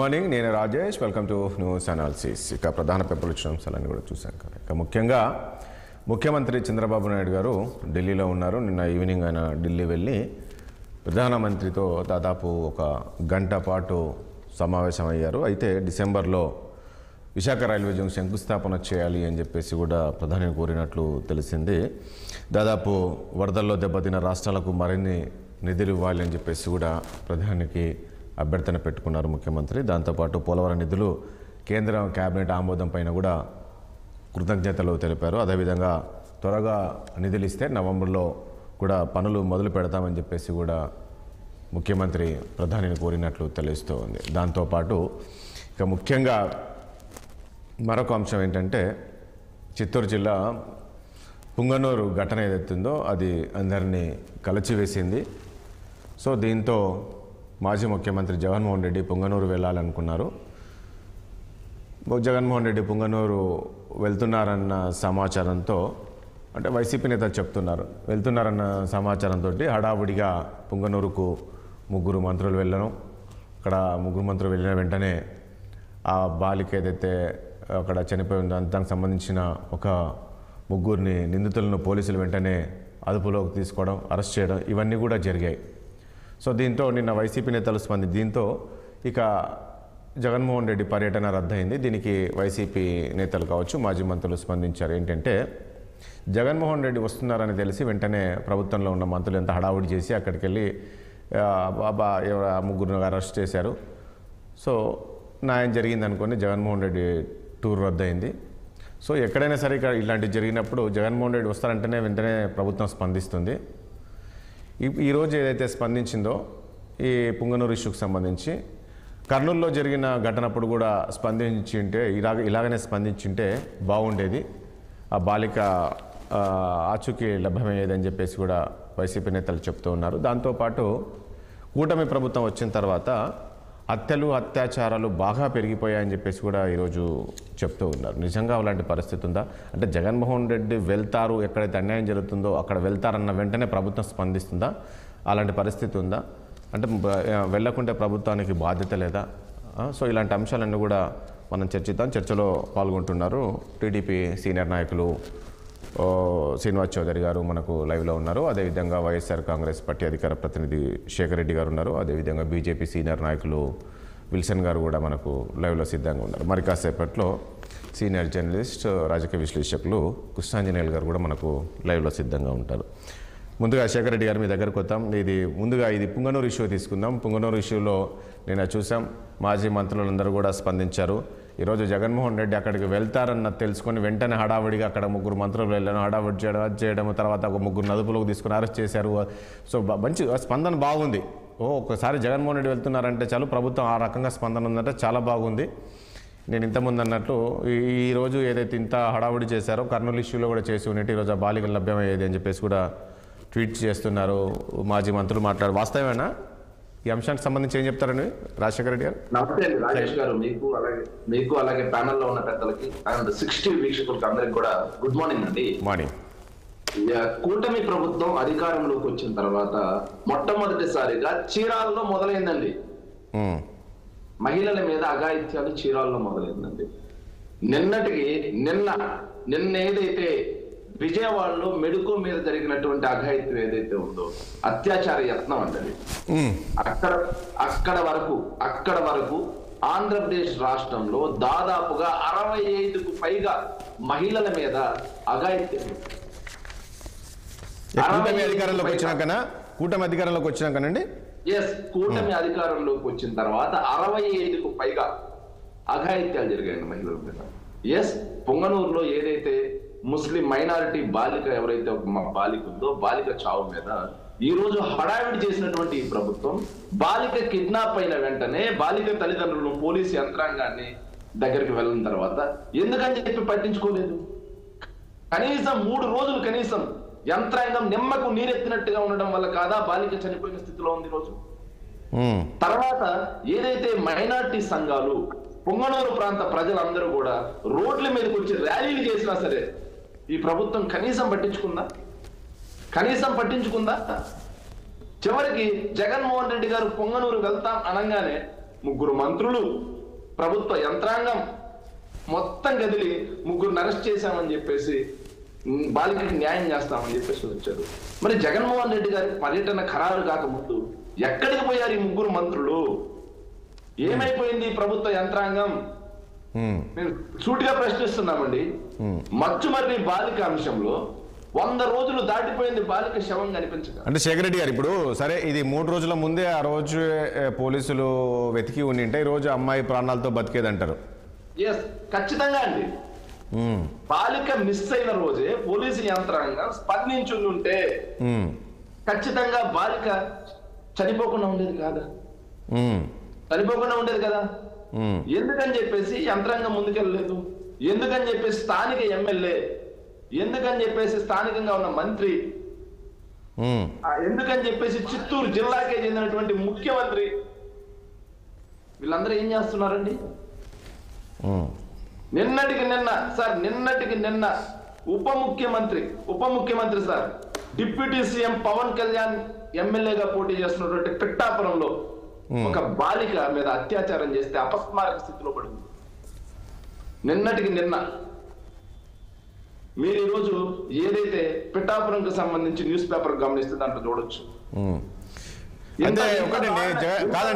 Morning, నేను Rajesh. Welcome to news analysis. ఇక ప్రధాన పేపర్లు ఇచ్చిన అంశాలన్నీ కూడా చూసాం కదా. ఇక ముఖ్యంగా ముఖ్యమంత్రి చంద్రబాబు నాయుడు గారు ఢిల్లీలో ఉన్నారు. నిన్న ఈవినింగ్ ఆయన ఢిల్లీ వెళ్ళి ప్రధానమంత్రితో దాదాపు ఒక గంట పాటు సమావేశమయ్యారు. అయితే డిసెంబర్లో విశాఖ రైల్వే జోన్ శంకుస్థాపన చేయాలి అని చెప్పేసి కూడా ప్రధాని కోరినట్లు తెలిసింది. దాదాపు వరదల్లో దెబ్బతిన్న రాష్ట్రాలకు మరిన్ని నిధులు ఇవ్వాలి అని చెప్పేసి కూడా ప్రధానికి అభ్యర్థన పెట్టుకున్నారు ముఖ్యమంత్రి. దాంతోపాటు పోలవరం నిధులు కేంద్ర కేబినెట్ ఆమోదం పైన కూడా కృతజ్ఞతలు తెలిపారు. అదేవిధంగా త్వరగా నిధులు ఇస్తే నవంబర్లో కూడా పనులు మొదలు పెడతామని చెప్పేసి కూడా ముఖ్యమంత్రి ప్రధానిని కోరినట్లు తెలుస్తూ ఉంది. దాంతోపాటు ఇక ముఖ్యంగా మరొక అంశం ఏంటంటే, చిత్తూరు జిల్లా పుంగనూరు ఘటన ఏదైతుందో అది అందరినీ కలిచివేసింది. సో దీంతో మాజీ ముఖ్యమంత్రి జగన్మోహన్ రెడ్డి పుంగనూరు వెళ్ళాలనుకున్నారు. జగన్మోహన్ రెడ్డి పుంగనూరు వెళ్తున్నారన్న సమాచారంతో, అంటే వైసీపీ నేతలు చెప్తున్నారు, వెళ్తున్నారన్న సమాచారంతో హడావుడిగా పుంగనూరుకు ముగ్గురు మంత్రులు వెళ్ళడం. అక్కడ ముగ్గురు మంత్రులు వెళ్ళిన వెంటనే ఆ బాలిక ఏదైతే అక్కడ చనిపోయిందో దానికి సంబంధించిన ఒక ముగ్గురిని నిందితులను పోలీసులు వెంటనే అదుపులోకి తీసుకోవడం, అరెస్ట్ చేయడం ఇవన్నీ కూడా జరిగాయి. సో దీంతో నిన్న వైసీపీ నేతలు దీంతో ఇక జగన్మోహన్ రెడ్డి పర్యటన రద్దయింది. దీనికి వైసీపీ నేతలు కావచ్చు, మాజీ మంత్రులు స్పందించారు. ఏంటంటే, జగన్మోహన్ రెడ్డి వస్తున్నారని తెలిసి వెంటనే ప్రభుత్వంలో ఉన్న మంత్రులు ఎంత హడావుడి చేసి అక్కడికి వెళ్ళి ముగ్గురు అరెస్ట్ చేశారు. సో న్యాయం జరిగింది అనుకొని జగన్మోహన్ రెడ్డి టూర్ రద్దయింది. సో ఎక్కడైనా సరే ఇక్కడ ఇలాంటివి జరిగినప్పుడు జగన్మోహన్ రెడ్డి వస్తారంటేనే వెంటనే ప్రభుత్వం స్పందిస్తుంది. ఈరోజు ఏదైతే స్పందించిందో ఈ పుంగనూరు ఇష్యూకి సంబంధించి, కర్నూలులో జరిగిన ఘటనప్పుడు కూడా స్పందించి ఉంటే ఇలాగనే స్పందించుంటే బాగుండేది, ఆ బాలిక ఆచూకీ లభ్యమయ్యేదని చెప్పేసి కూడా వైసీపీ నేతలు చెప్తూ ఉన్నారు. దాంతోపాటు కూటమి ప్రభుత్వం వచ్చిన తర్వాత హత్యలు, అత్యాచారాలు బాగా పెరిగిపోయాయని చెప్పేసి కూడా ఈరోజు చెప్తూ ఉన్నారు. నిజంగా అలాంటి పరిస్థితి ఉందా? అంటే జగన్మోహన్ రెడ్డి వెళ్తారు, ఎక్కడైతే అన్యాయం జరుగుతుందో అక్కడ వెళ్తారన్న వెంటనే ప్రభుత్వం స్పందిస్తుందా? అలాంటి పరిస్థితి ఉందా? అంటే వెళ్ళకుంటే ప్రభుత్వానికి బాధ్యత లేదా? సో ఇలాంటి అంశాలన్నీ కూడా మనం చర్చిద్దాం. చర్చలో పాల్గొంటున్నారు టీడీపీ సీనియర్ నాయకులు శ్రీనివాస్ చౌదరి గారు మనకు లైవ్లో ఉన్నారు. అదేవిధంగా వైఎస్ఆర్ కాంగ్రెస్ పార్టీ అధికార ప్రతినిధి శేఖర్ రెడ్డి గారు ఉన్నారు. అదేవిధంగా బీజేపీ సీనియర్ నాయకులు విల్సన్ గారు కూడా మనకు లైవ్లో సిద్ధంగా ఉన్నారు. మరి కాసేపట్లో సీనియర్ జర్నలిస్ట్, రాజకీయ విశ్లేషకులు కృష్ణాంజనేయులు గారు కూడా మనకు లైవ్లో సిద్ధంగా ఉంటారు. ముందుగా శేఖర్ రెడ్డి గారు మీ దగ్గరకు వద్దాం. ఇది పుంగనూరు ఇష్యూ తీసుకుందాం. పుంగనూరు ఇష్యూలో నిన్న చూసాం, మాజీ మంత్రులందరూ కూడా స్పందించారు. ఈరోజు జగన్మోహన్ రెడ్డి అక్కడికి వెళ్తారన్న తెలుసుకొని వెంటనే హడావుడిగా అక్కడ ముగ్గురు మంత్రులు వెళ్ళాను, హడావుడి చేయడం, తర్వాత ఒక ముగ్గురు అదుపులోకి తీసుకుని అరెస్ట్ చేశారు. సో మంచి స్పందన బాగుంది. ఒక్కసారి జగన్మోహన్ రెడ్డి వెళ్తున్నారంటే చాలు ప్రభుత్వం ఆ రకంగా స్పందన ఉందంటే చాలా బాగుంది. నేను ఇంతకుముందు అన్నట్లు ఈరోజు ఏదైతే ఇంత హడావుడి చేశారో కర్నూలు ఇష్యూలో కూడా చేసి ఉన్నట్టు ఈరోజు ఆ బాలికలు లభ్యమయ్యేది అని చెప్పేసి కూడా ట్వీట్ చేస్తున్నారు మాజీ మంత్రులు. వాస్తవేనా? ఈ అంశానికి సంబంధించి ఏం చెప్తారండి రాజశేఖర రెడ్డి గారు? నమస్తే రాజేష్ గారు, మీకు అలాగే ప్యానెల్లో ఉన్న పెద్దలకి అండ్ 60 వీక్షకులకి అందరికి కూడా గుడ్ మార్నింగ్ అండి. మార్నింగ్. కూటమి ప్రభుత్వం అధికారంలోకి వచ్చిన తర్వాత మొట్టమొదటిసారిగా చీరాలలో మొదలైందండి. మహిళల మీద అఘాయిత్యాలు చీరాలలో మొదలైందండి. నిన్న ఏదైతే విజయవాడలో మెడుకో మీద జరిగినటువంటి అఘాయిత్యం ఏదైతే ఉందో, అత్యాచార యత్నం అంటది, అక్కడ వరకు ఆంధ్రప్రదేశ్ రాష్ట్రంలో దాదాపుగా 65కు పైగా మహిళల మీద అఘాయిత్యం. కూటమి అధికారంలోకి వచ్చినాకనండి. కూటమి అధికారంలోకి వచ్చిన తర్వాత 65కు పైగా అఘాయిత్యాలు జరిగాయండి మహిళల మీద. పొంగనూరులో ఏదైతే ముస్లిం మైనారిటీ బాలిక ఎవరైతే ఒక బాలిక ఉందో, బాలిక చావు మీద ఈ రోజు హడావిడి చేసినటువంటి ఈ ప్రభుత్వం బాలిక కిడ్నాప్ అయిన వెంటనే బాలిక తల్లిదండ్రులను, పోలీసు యంత్రాంగాన్ని దగ్గరికి వెళ్ళిన తర్వాత ఎందుకని చెప్పి పట్టించుకోలేదు. కనీసం 3 రోజులు కనీసం యంత్రాంగం నిమ్మకు నీరెత్తినట్టుగా ఉండడం వల్ల కాదా బాలిక చనిపోయిన స్థితిలో ఉంది రోజు. తర్వాత ఏదైతే మైనారిటీ సంఘాలు, పొంగనూరు ప్రాంత ప్రజలందరూ కూడా రోడ్ల మీదకి వచ్చి ర్యాలీలు చేసినా సరే ఈ ప్రభుత్వం కనీసం పట్టించుకుందా? చివరికి జగన్మోహన్ రెడ్డి గారు పొంగనూరు వెళ్తాం అనగానే ముగ్గురు మంత్రులు ప్రభుత్వ యంత్రాంగం మొత్తం కదిలి ముగ్గురు అరెస్ట్ చేశామని చెప్పేసి బాలికకి న్యాయం చేస్తామని చెప్పేసి వచ్చారు. మరి జగన్మోహన్ రెడ్డి గారి పర్యటన ఖరారు కాకముందు ఎక్కడికి పోయారు ఈ ముగ్గురు మంత్రులు? ఏమైపోయింది ప్రభుత్వ యంత్రాంగం? మేము సూటిగా ప్రశ్నిస్తున్నామండి. మచ్చుమర్రి బాలిక అంశంలో 100 రోజులు దాటిపోయింది, బాలిక శవం కనిపించక. అంటే శేఖర్ రెడ్డి గారు ఇప్పుడు సరే ఇది 3 రోజుల ముందే ఆ రోజు పోలీసులు వెతికి ఉండింటే ఈ రోజు అమ్మాయి ప్రాణాలతో బతికేదంటారు. ఎస్, ఖచ్చితంగా అండి. బాలిక మిస్ అయిన రోజే పోలీసు యంత్రాంగం స్పందించి ఉంటే ఖచ్చితంగా బాలిక చనిపోకుండా ఉండేది కాదా? చనిపోకుండా ఉండేది కదా. ఎందుకని చెప్పేసి యంత్రాంగం ముందుకెళ్ళలేదు? ఎందుకని చెప్పేసి స్థానిక ఎమ్మెల్యే, ఎందుకని చెప్పేసి స్థానికంగా ఉన్న మంత్రి, ఎందుకని చెప్పేసి చిత్తూరు జిల్లాకే చెందినటువంటి ముఖ్యమంత్రి, వీళ్ళందరూ ఏం చేస్తున్నారండి? నిన్నటికి నిన్న ఉప ముఖ్యమంత్రి sir, deputy CM Pawan Kalyan ఎమ్మెల్యేగా పోటీ చేస్తున్నటువంటి పిఠాపురంలో ఒక బాలిక మీద అత్యాచారం చేస్తే అపస్మారక స్థితిలో పడింది. నిన్నటికి నిన్న మీరు ఈరోజు ఏదైతే పిఠాపురంకు సంబంధించి న్యూస్ పేపర్ గమనిస్తే దాంట్లో చూడొచ్చు. అంటే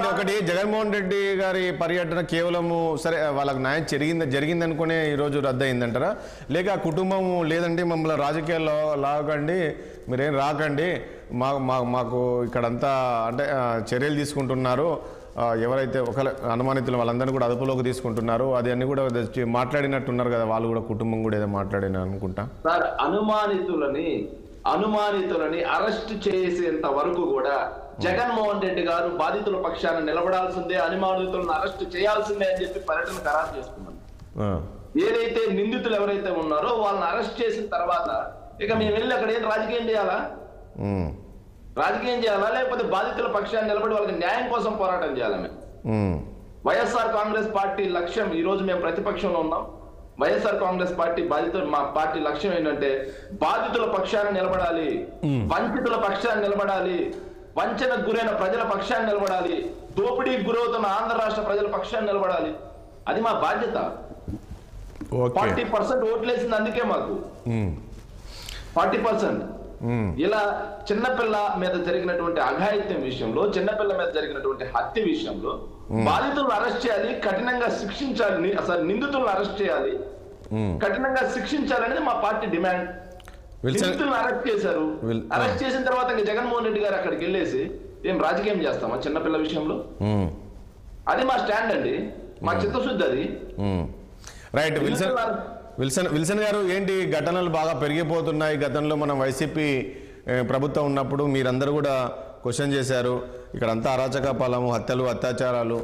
ఒకటి జగన్మోహన్ రెడ్డి గారి పర్యటన కేవలము సరే వాళ్ళకి న్యాయం జరిగింది అనుకునే ఈరోజు రద్దయిందంటారా? లేక ఆ కుటుంబం లేదండి మమ్మల్ని రాజకీయాల్లో లాగండి, మీరేం రాకండి, మాకు ఇక్కడంతా అంటే చర్యలు తీసుకుంటున్నారు, ఎవరైతే ఒక అనుమానితులు వాళ్ళందరినీ కూడా అదుపులోకి తీసుకుంటున్నారు, అది అన్ని కూడా మాట్లాడినట్టున్నారు కదా వాళ్ళు కూడా, కుటుంబం కూడా ఏదో మాట్లాడిన అనుకుంటా సార్. అనుమానితులని అరెస్ట్ చేసేంత వరకు కూడా జగన్మోహన్ రెడ్డి గారు బాధితుల పక్షాన నిలబడాల్సిందే, అనుమానితులను అరెస్ట్ చేయాల్సిందే అని చెప్పి పర్యటన ఖరారు చేసుకున్నాం. ఏదైతే నిందితులు ఎవరైతే ఉన్నారో వాళ్ళని అరెస్ట్ చేసిన తర్వాత ఇక మేము వెళ్ళి అక్కడ ఏం రాజకీయం చేయాలా? లేకపోతే బాధితుల పక్షాన్ని నిలబడి వాళ్ళకి న్యాయం కోసం పోరాటం చేయాలా? మేము వైఎస్ఆర్ కాంగ్రెస్ పార్టీ లక్ష్యం, ఈ రోజు మేము ప్రతిపక్షంలో ఉన్నాం, వైఎస్ఆర్ కాంగ్రెస్ పార్టీ మా పార్టీ లక్ష్యం ఏంటంటే బాధితుల పక్షాన్ని నిలబడాలి, వంచితుల పక్షాన్ని నిలబడాలి, వంచనకు గురైన ప్రజల పక్షాన్ని నిలబడాలి, దోపిడీకి గురవుతున్న ఆంధ్ర రాష్ట్ర ప్రజల పక్షాన్ని నిలబడాలి. అది మా బాధ్యత. 40% ఓట్లేసింది అందుకే మాకు 40%. ఇలా చిన్నపిల్ల మీద జరిగినటువంటి అఘాయిత్యం విషయంలో, చిన్నపిల్ల మీద జరిగినటువంటి హత్య విషయంలో బాధితులను అరెస్ట్ చేయాలి, కఠినంగా శిక్షించాలి, అసలు నిందితులను అరెస్ట్ చేయాలి, కఠినంగా శిక్షించాలనేది మా పార్టీ డిమాండ్. నిందితులను అరెస్ట్ చేశారు, అరెస్ట్ చేసిన తర్వాత ఇంకా జగన్మోహన్ రెడ్డి గారు అక్కడికి వెళ్ళేసి ఏం రాజకీయం చేస్తామా చిన్నపిల్ల విషయంలో? అది మా స్టాండ్ అండి, మా చిత్తశుద్ధి అది. రైట్. విల్సన్ గారు, ఏంటి ఘటనలు బాగా పెరిగిపోతున్నాయి. గతంలో మనం వైసీపీ ప్రభుత్వం ఉన్నప్పుడు మీరందరూ కూడా క్వశ్చన్ చేశారు, ఇక్కడంతా అరాచక పాలము, హత్యలు, అత్యాచారాలు,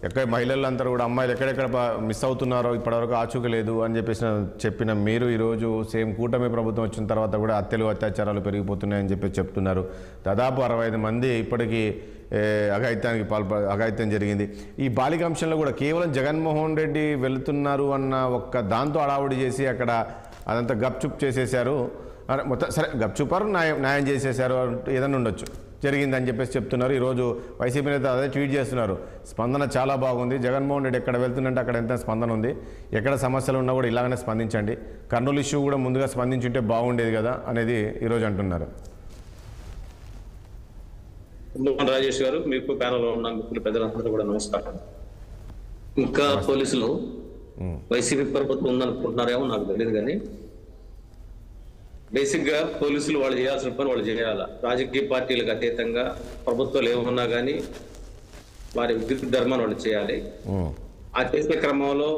ఎక్కడ మహిళలందరూ కూడా అమ్మాయిలు ఎక్కడెక్కడ మిస్ అవుతున్నారో ఇప్పటివరకు ఆచూకలేదు అని చెప్పిన మీరు ఈరోజు సేమ్ కూటమి ప్రభుత్వం వచ్చిన తర్వాత కూడా హత్యలు, అత్యాచారాలు పెరిగిపోతున్నాయని చెప్తున్నారు. దాదాపు 65 మంది ఇప్పటికీ అఘాయిత్యం జరిగింది. ఈ బాలిక అంశంలో కూడా కేవలం జగన్మోహన్ రెడ్డి వెళుతున్నారు అన్న ఒక్క దాంతో అడావుడి చేసి అక్కడ అదంతా గప్చుప్ చేసేశారు. మొత్తం సరే గప్చుపారు, న్యాయం చేసేశారు ఏదన్నా ఉండొచ్చు, జరిగిందని చెప్పేసి చెప్తున్నారు. ఈరోజు వైసీపీ నేత అదే ట్వీట్ చేస్తున్నారు, స్పందన చాలా బాగుంది, జగన్మోహన్ రెడ్డి ఎక్కడ వెళ్తుందంటే అక్కడ ఎంత స్పందన ఉంది, ఎక్కడ సమస్యలు ఉన్నా కూడా ఇలాగనే స్పందించండి, కర్నూలు ఇష్యూ కూడా ముందుగా స్పందించుంటే బాగుండేది కదా అనేది ఈరోజు అంటున్నారు. రాజేష్ గారు, మీకు ప్యానల్ ఉన్న మిత్రులు పెద్దలందరూ కూడా నమస్కారం. ఇంకా పోలీసులు వైసీపీ ప్రభుత్వం ఉందనుకుంటున్నారేమో నాకు తెలియదు, కానీ బేసిక్ గా పోలీసులు వాళ్ళు చేయాల్సిన పని వాళ్ళు చేయాలా. రాజకీయ పార్టీలకు అతీతంగా ప్రభుత్వాలు ఏమన్నా కానీ వారి విద్యుత్ ధర్మాన్ని వాళ్ళు చేయాలి. ఆ చేసే క్రమంలో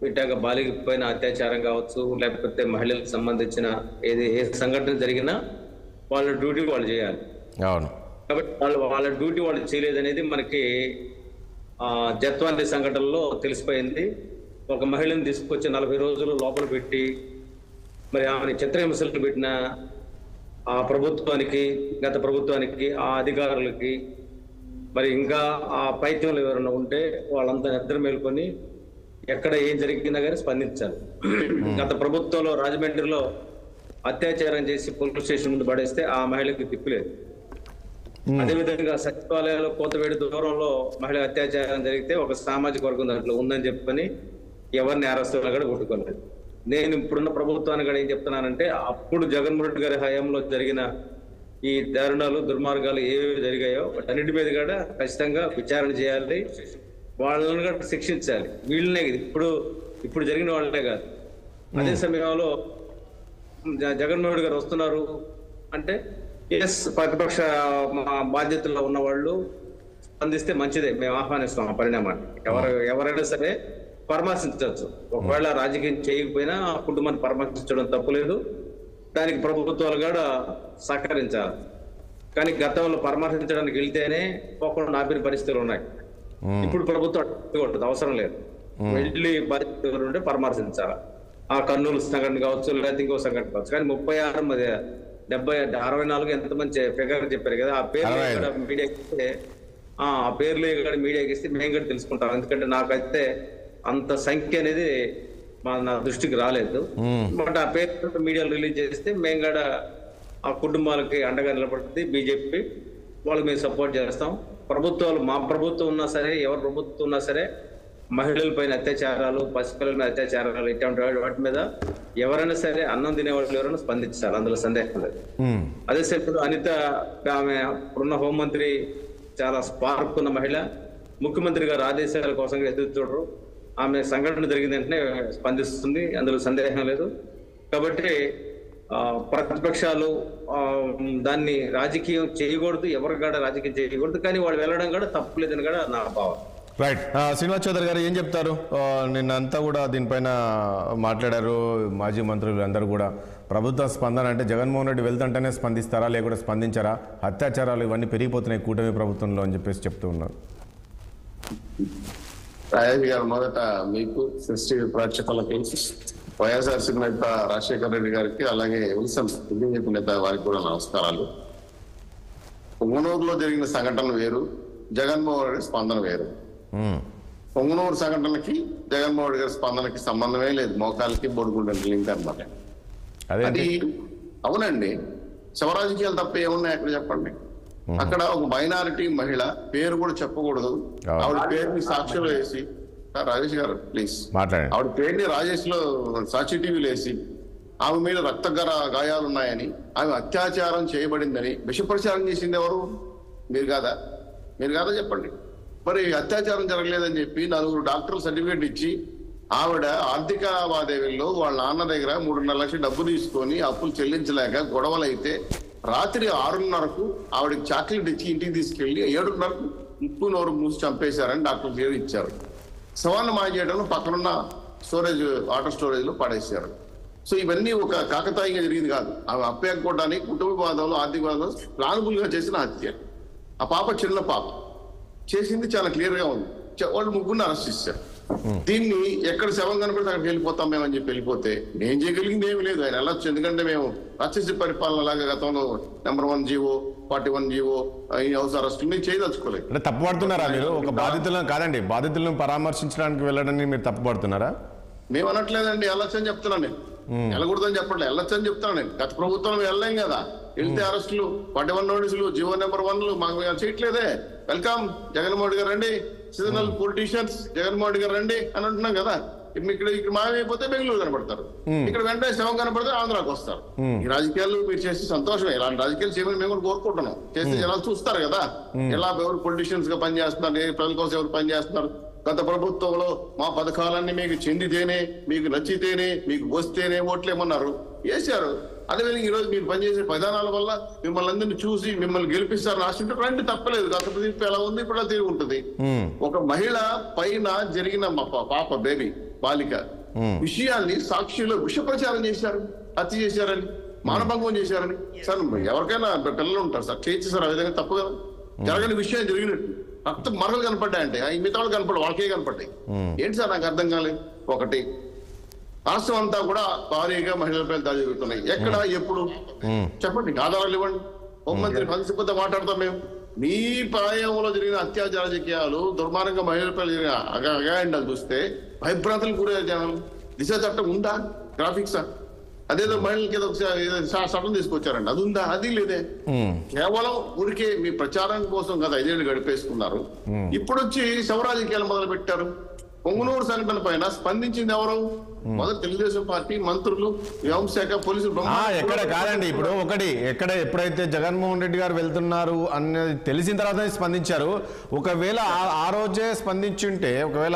వీటిగా బాలిక పైన అత్యాచారం కావచ్చు, లేకపోతే మహిళలకు సంబంధించిన ఏ సంఘటన జరిగినా వాళ్ళ డ్యూటీ వాళ్ళు చేయాలి. కాబట్టి వాళ్ళ డ్యూటీ వాళ్ళు చేయలేదనేది మనకి జత్వాని సంఘటనలో తెలిసిపోయింది. ఒక మహిళను తీసుకొచ్చి 40 రోజులు లోపల పెట్టి మరి ఆమె చిత్రహింసలు పెట్టిన ఆ ప్రభుత్వానికి, గత ప్రభుత్వానికి, ఆ అధికారులకి, మరి ఇంకా ఆ పైత్యంలో ఎవరైనా ఉంటే వాళ్ళంతా నిద్ర మేల్కొని ఎక్కడ ఏం జరిగినా కానీ స్పందించాలి. గత ప్రభుత్వంలో రాజమండ్రిలో అత్యాచారం చేసి పోలీస్ స్టేషన్ ముందు పడేస్తే ఆ మహిళకి తిప్పులేదు. అదేవిధంగా సచివాలయాలు కోతవేడి దూరంలో మహిళ అత్యాచారం జరిగితే ఒక సామాజిక వర్గం దాంట్లో ఉందని చెప్పని ఎవరిని నేరస్తులు కూడా కొట్టుకోలేదు. నేను ఇప్పుడున్న ప్రభుత్వాన్ని కూడా ఏం చెప్తున్నానంటే, అప్పుడు జగన్మోహన్ రెడ్డి గారి హయాంలో జరిగిన ఈ దారుణాలు దుర్మార్గాలు ఏవేవి జరిగాయో వాటన్నిటి మీద కూడా ఖచ్చితంగా విచారణ చేయాలి, వాళ్ళని కూడా శిక్షించాలి. వీళ్ళనే ఇప్పుడు జరిగిన వాళ్ళనే కాదు. అదే సమయంలో జగన్మోహన్ రెడ్డి గారు వస్తున్నారు అంటే ఎస్ ప్రతిపక్ష బాధ్యతల్లో ఉన్న వాళ్ళు స్పందిస్తే మంచిదే, మేము ఆహ్వానిస్తాం ఆ పరిణామాన్ని. ఎవరైనా సరే పరామర్శించవచ్చు. ఒకవేళ రాజకీయం చేయకపోయినా ఆ కుటుంబాన్ని పరామర్శించడం తప్పులేదు, దానికి ప్రభుత్వాలు కూడా సహకరించాలి. కానీ గతంలో పరామర్శించడానికి వెళ్తేనే పోకుండా ఆపిన పరిస్థితులు ఉన్నాయి. ఇప్పుడు ప్రభుత్వం కొట్టదు, అవసరం లేదు. వెళ్ళి బాధ్యతలు ఉంటే పరామర్శించాలి. ఆ కర్నూలు సంఘటన కావచ్చు, లేకపోతే ఇంకో సంఘటన కావచ్చు. కానీ 36, 70, 64 ఎంత మంచి ఫిగర్ చెప్పారు కదా, ఆ పేర్లు మీడియాకి ఆ పేర్లు మీడియాకి ఇస్తే మేము కూడా తెలుసుకుంటాం. ఎందుకంటే నాకైతే అంత సంఖ్య అనేది నా దృష్టికి రాలేదు. బట్ ఆ పేరు మీడియాలో రిలీజ్ చేస్తే మేము కూడా ఆ కుటుంబాలకి అండగా నిలబడుతుంది బీజేపీ. వాళ్ళకి మేము సపోర్ట్ చేస్తాం. ప్రభుత్వాలు, మా ప్రభుత్వం ఉన్నా సరే, ఎవరి ప్రభుత్వం ఉన్నా సరే, మహిళల పైన అత్యాచారాలు, పసిపిల్లల మీద అత్యాచారాలు, ఇటువంటి వాటి మీద ఎవరైనా సరే అన్నం తినేవాళ్ళు ఎవరైనా స్పందించాలి, అందులో సందేహం లేదు. అదే సమయంలో అనిత, ఆమె ఇప్పుడున్న హోంమంత్రి, చాలా స్పార్క్ ఉన్న మహిళ, ముఖ్యమంత్రి గారు ఆదేశాల కోసం ఎదురు చూడరు. ఆమె సంఘటన జరిగిన వెంటనే స్పందిస్తుంది, అందులో సందేహం లేదు. కాబట్టి ప్రతిపక్షాలు దాన్ని రాజకీయం చేయకూడదు, ఎవరు కూడా రాజకీయం చేయకూడదు. కానీ వాళ్ళు వెళ్ళడం కూడా తప్పులేదని కూడా నా భావం. రైట్. శ్రీనివాస్ చౌదరి గారు ఏం చెప్తారు? నిన్నంతా కూడా దీనిపైన మాట్లాడారు మాజీ మంత్రులు అందరూ కూడా. ప్రభుత్వ స్పందన అంటే జగన్మోహన్ రెడ్డి వెళ్తుంటేనే స్పందిస్తారా, లేకుండా స్పందించారా? అత్యాచారాలు ఇవన్నీ పెరిగిపోతున్నాయి కూటమి ప్రభుత్వంలో అని చెప్పేసి చెప్తూ ఉన్నారు. రాజేష్ గారు, మొదట మీకు సృష్టి ప్రేక్షకులకి, వైఎస్ఆర్సీపీ నేత రాజశేఖర రెడ్డి గారికి, అలాగే విల్సన్ బీజేపీ నేత వారికి కూడా నమస్కారాలు. పొంగనూరులో జరిగిన సంఘటన వేరు, జగన్మోహన్ రెడ్డి స్పందన వేరు. పొంగనూరు సంఘటనకి జగన్మోహన్ రెడ్డి గారి స్పందనకి సంబంధమే లేదు, మోకాలకి బొడుగుండే లింక్ అనమాట. అది అవునండి, శివరాజకీయాలు తప్ప ఏమున్నాయి అక్కడ చెప్పండి. అక్కడ ఒక మైనారిటీ మహిళ, పేరు కూడా చెప్పకూడదు, ఆవిడ పేరుని సాక్షిలో వేసి, రాజేష్ గారు ప్లీజ్, ఆవిడ పేరుని రాజేష్ లో సాక్షి టీవీలో వేసి ఆమె మీద రక్త గాయాలు ఉన్నాయని, ఆమె అత్యాచారం చేయబడిందని విషప్రచారం చేసింది ఎవరు? మీరు కాదా చెప్పండి. మరి అత్యాచారం జరగలేదని చెప్పి 4 డాక్టర్లు సర్టిఫికేట్ ఇచ్చి ఆవిడ ఆర్థిక లావాదేవీల్లో వాళ్ళ నాన్న దగ్గర 3.5 లక్షలు డబ్బు తీసుకొని అప్పులు చెల్లించలేక గొడవలైతే రాత్రి 6:30కు ఆవిడకి చాక్లెట్ ఇచ్చి ఇంటికి తీసుకెళ్లి 7:30కు ముక్కు నోరు మూసి చంపేశారని డాక్టర్ పేరు ఇచ్చారు. శవాన్ని మాయ చేయడంలో పక్కనున్న వాటర్ స్టోరేజ్ లో పడేశారు. సో ఇవన్నీ ఒక కాకతాయిగా జరిగింది కాదు. ఆమె అప్పయ్యకోవడానికి కుటుంబ బాధలు, ఆర్థిక బాధలు ప్లానబుల్ గా చేసిన హత్య. ఆ పాప చిన్న పాప చేసింది చాలా క్లియర్ గా ఉంది. వాళ్ళు 3 అరెస్ట్ చేశారు. దీన్ని ఎక్కడ శవం కనపడితే అక్కడికి వెళ్ళిపోతాం మేమని చెప్పి వెళ్ళిపోతే నేను చేయగలిగింది ఏమి లేదు, ఆయన వెళ్ళొచ్చు. ఎందుకంటే మేము రాక్షసి పరిపాలన లాగా గతంలో నెంబర్ 1 జీవో 41 జీవో ఈ హౌస్ అరెస్ట్ మేము చేయదలుచుకోలేదు. అంటే తప్పుపడుతున్నారా మీరు? ఒక బాధితులను కాదండి, బాధితులను పరామర్శించడానికి వెళ్ళడానికి మీరు తప్పుపడుతున్నారా? మేము అనట్లేదండి, వెళ్ళొచ్చు అని చెప్తున్నాను. నేను వెళ్ళకూడదని చెప్పట్లేదు, వెళ్ళొచ్చు అని చెప్తాను. నేను గత ప్రభుత్వం వెళ్ళలేం కదా, వెళ్తే అరెస్టులు, 41 నోటీసులు, జీవో నెంబర్ 1లు మాకు చేయట్లేదే. వెల్కమ్ జగన్మోహన్ గారు రండి, సీజనల్ పొలిటీషియన్స్ జగన్మోహన్ గారు రండి అని అంటున్నాం కదా. ఇక్కడ మాయమైపోతే బెంగళూరు కనపడతారు, ఇక్కడ వెంటనే శవం కనపడితే ఆంధ్రాకి వస్తారు. ఈ రాజకీయాలు మీరు చేసే సంతోషమే, ఇలాంటి రాజకీయాలు చేయమని మేము కూడా కోరుకుంటున్నాం. చేస్తే జనాలు చూస్తారు కదా ఎలా ఎవరు పొలిటీషియన్స్ గా పనిచేస్తున్నారు, ప్రజల కోసం ఎవరు పనిచేస్తున్నారు. గత ప్రభుత్వంలో మా పథకాలన్నీ మీకు చెందితేనే, మీకు నచ్చితేనే, మీకు వస్తేనే ఓట్లేమన్నారు, వేశారు. అదేవిధంగా ఈ రోజు మీరు పనిచేసే విధానాల వల్ల మిమ్మల్ని అందరినీ చూసి మిమ్మల్ని గెలిపిస్తారని ఆశింటే రండి, తప్పలేదు. గత తీర్పు ఎలా ఉంది, ఇప్పుడు తీరు ఉంటుంది. ఒక మహిళ పైన జరిగిన పాప బేబీ బాలిక విషయాన్ని సాక్షిలో విష ప్రచారం చేశారు, హత్య చేశారని, మానభంగం చేశారని. సార్ ఎవరికైనా పిల్లలు ఉంటారు సార్, చేయొచ్చు సార్, ఆ విధంగా తప్పు కదా. జరగని విషయం జరిగినట్టు రక్త మరలు కనపడ్డాయంటే ఈ మిగతా వాళ్ళు కనపడ్డాయి, వాళ్ళకే కనపడ్డాయి. ఏంటి సార్ నాకు అర్థం కాలేదు. ఒకటి, రాష్ట్రం అంతా కూడా భారీగా మహిళలపై దాడి జరుగుతున్నాయి. ఎక్కడ ఎప్పుడు చెప్పండి, ఆధారాలు ఇవ్వండి. హోంమంత్రి మనసిపోతే మాట్లాడతాం మేము. మీ ప్రాయంలో జరిగిన అత్యాచార రాజకీయాలు, దుర్మార్గంగా మహిళలపై జరిగిన అగాయండాలు చూస్తే భయభ్రాంతులు కూడా జనాలు. దిశ చట్టం ఉందా? గ్రాఫిక్సా? అదేదో మహిళలకి ఏదో చట్టం తీసుకొచ్చారండి, అది ఉందా? అది లేదే. కేవలం ఊరికే మీ ప్రచారం కోసం కదా 5 ఏళ్ళు గడిపేసుకున్నారు. ఇప్పుడు వచ్చి శవరాజకీయాలు మొదలు పెట్టారు. పొంగనూరు సంఘటన పైన స్పందించింది ఎవరు? మొదటి తెలుగుదేశం పార్టీ మంత్రులు, హోంశాఖ, పోలీసులు. ఎక్కడ కాదండి, ఇప్పుడు ఎప్పుడైతే జగన్మోహన్ రెడ్డి గారు వెళ్తున్నారు అనేది తెలిసిన తర్వాత స్పందించారు. ఒకవేళ ఆ రోజే స్పందించుంటే ఒకవేళ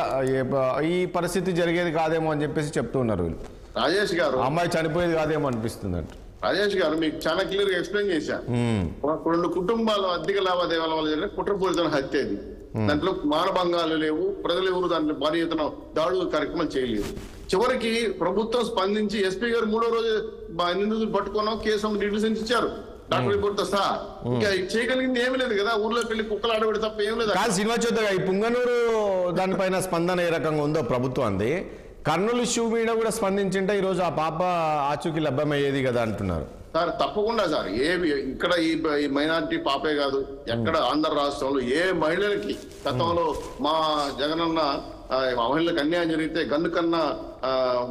ఈ పరిస్థితి జరిగేది కాదేమో అని చెప్పేసి చెప్తున్నారు వీళ్ళు. రాజేష్ గారు, అమ్మాయి చనిపోయేది కాదేమో అనిపిస్తుంది అంట. రాజేష్ గారు మీకు చాలా క్లియర్ గా ఎక్స్ప్లెయిన్ చేశారు. 2 కుటుంబాలు అధిక లావాదేవీల వల్ల జరిగిన కుట్రపూరిత హత్య ఇది. దాంట్లో మానభంగాలు లేవు, ప్రజలు ఎవరు దాంట్లో భారీ ఎత్తున దాడులు కార్యక్రమం చేయలేదు. చివరికి ప్రభుత్వం స్పందించి ఎస్పీ గారు 3వ రోజు నిందితులు పట్టుకున్నాం, కేసు డీటెయిల్స్ ఇచ్చారు, డాక్టర్ రిపోర్ట్ తో సహా. ఇంకా చేయగలిగింది ఏమీ లేదు కదా, ఊర్లోకి వెళ్ళి కుక్కలు ఆడబడి తప్ప ఏం లేదు. శ్రీనివాస్ చౌదరి ఈ పుంగనూరు దానిపైన స్పందన ఏ రకంగా ఉందో ప్రభుత్వాన్ని, కర్నూలు ఇష్యూ మీద కూడా స్పందించింటే ఈరోజు ఆ పాప ఆచూకీ లభ్యమయ్యేది కదా అంటున్నారు. సార్ తప్పకుండా సార్, ఇక్కడ ఈ మైనారిటీ పాపే కాదు, ఎక్కడ ఆంధ్ర రాష్ట్రంలో ఏ మహిళలకి గతంలో మా జగనన్న మహిళలకు అన్యాయం జరిగితే గన్ను కన్నా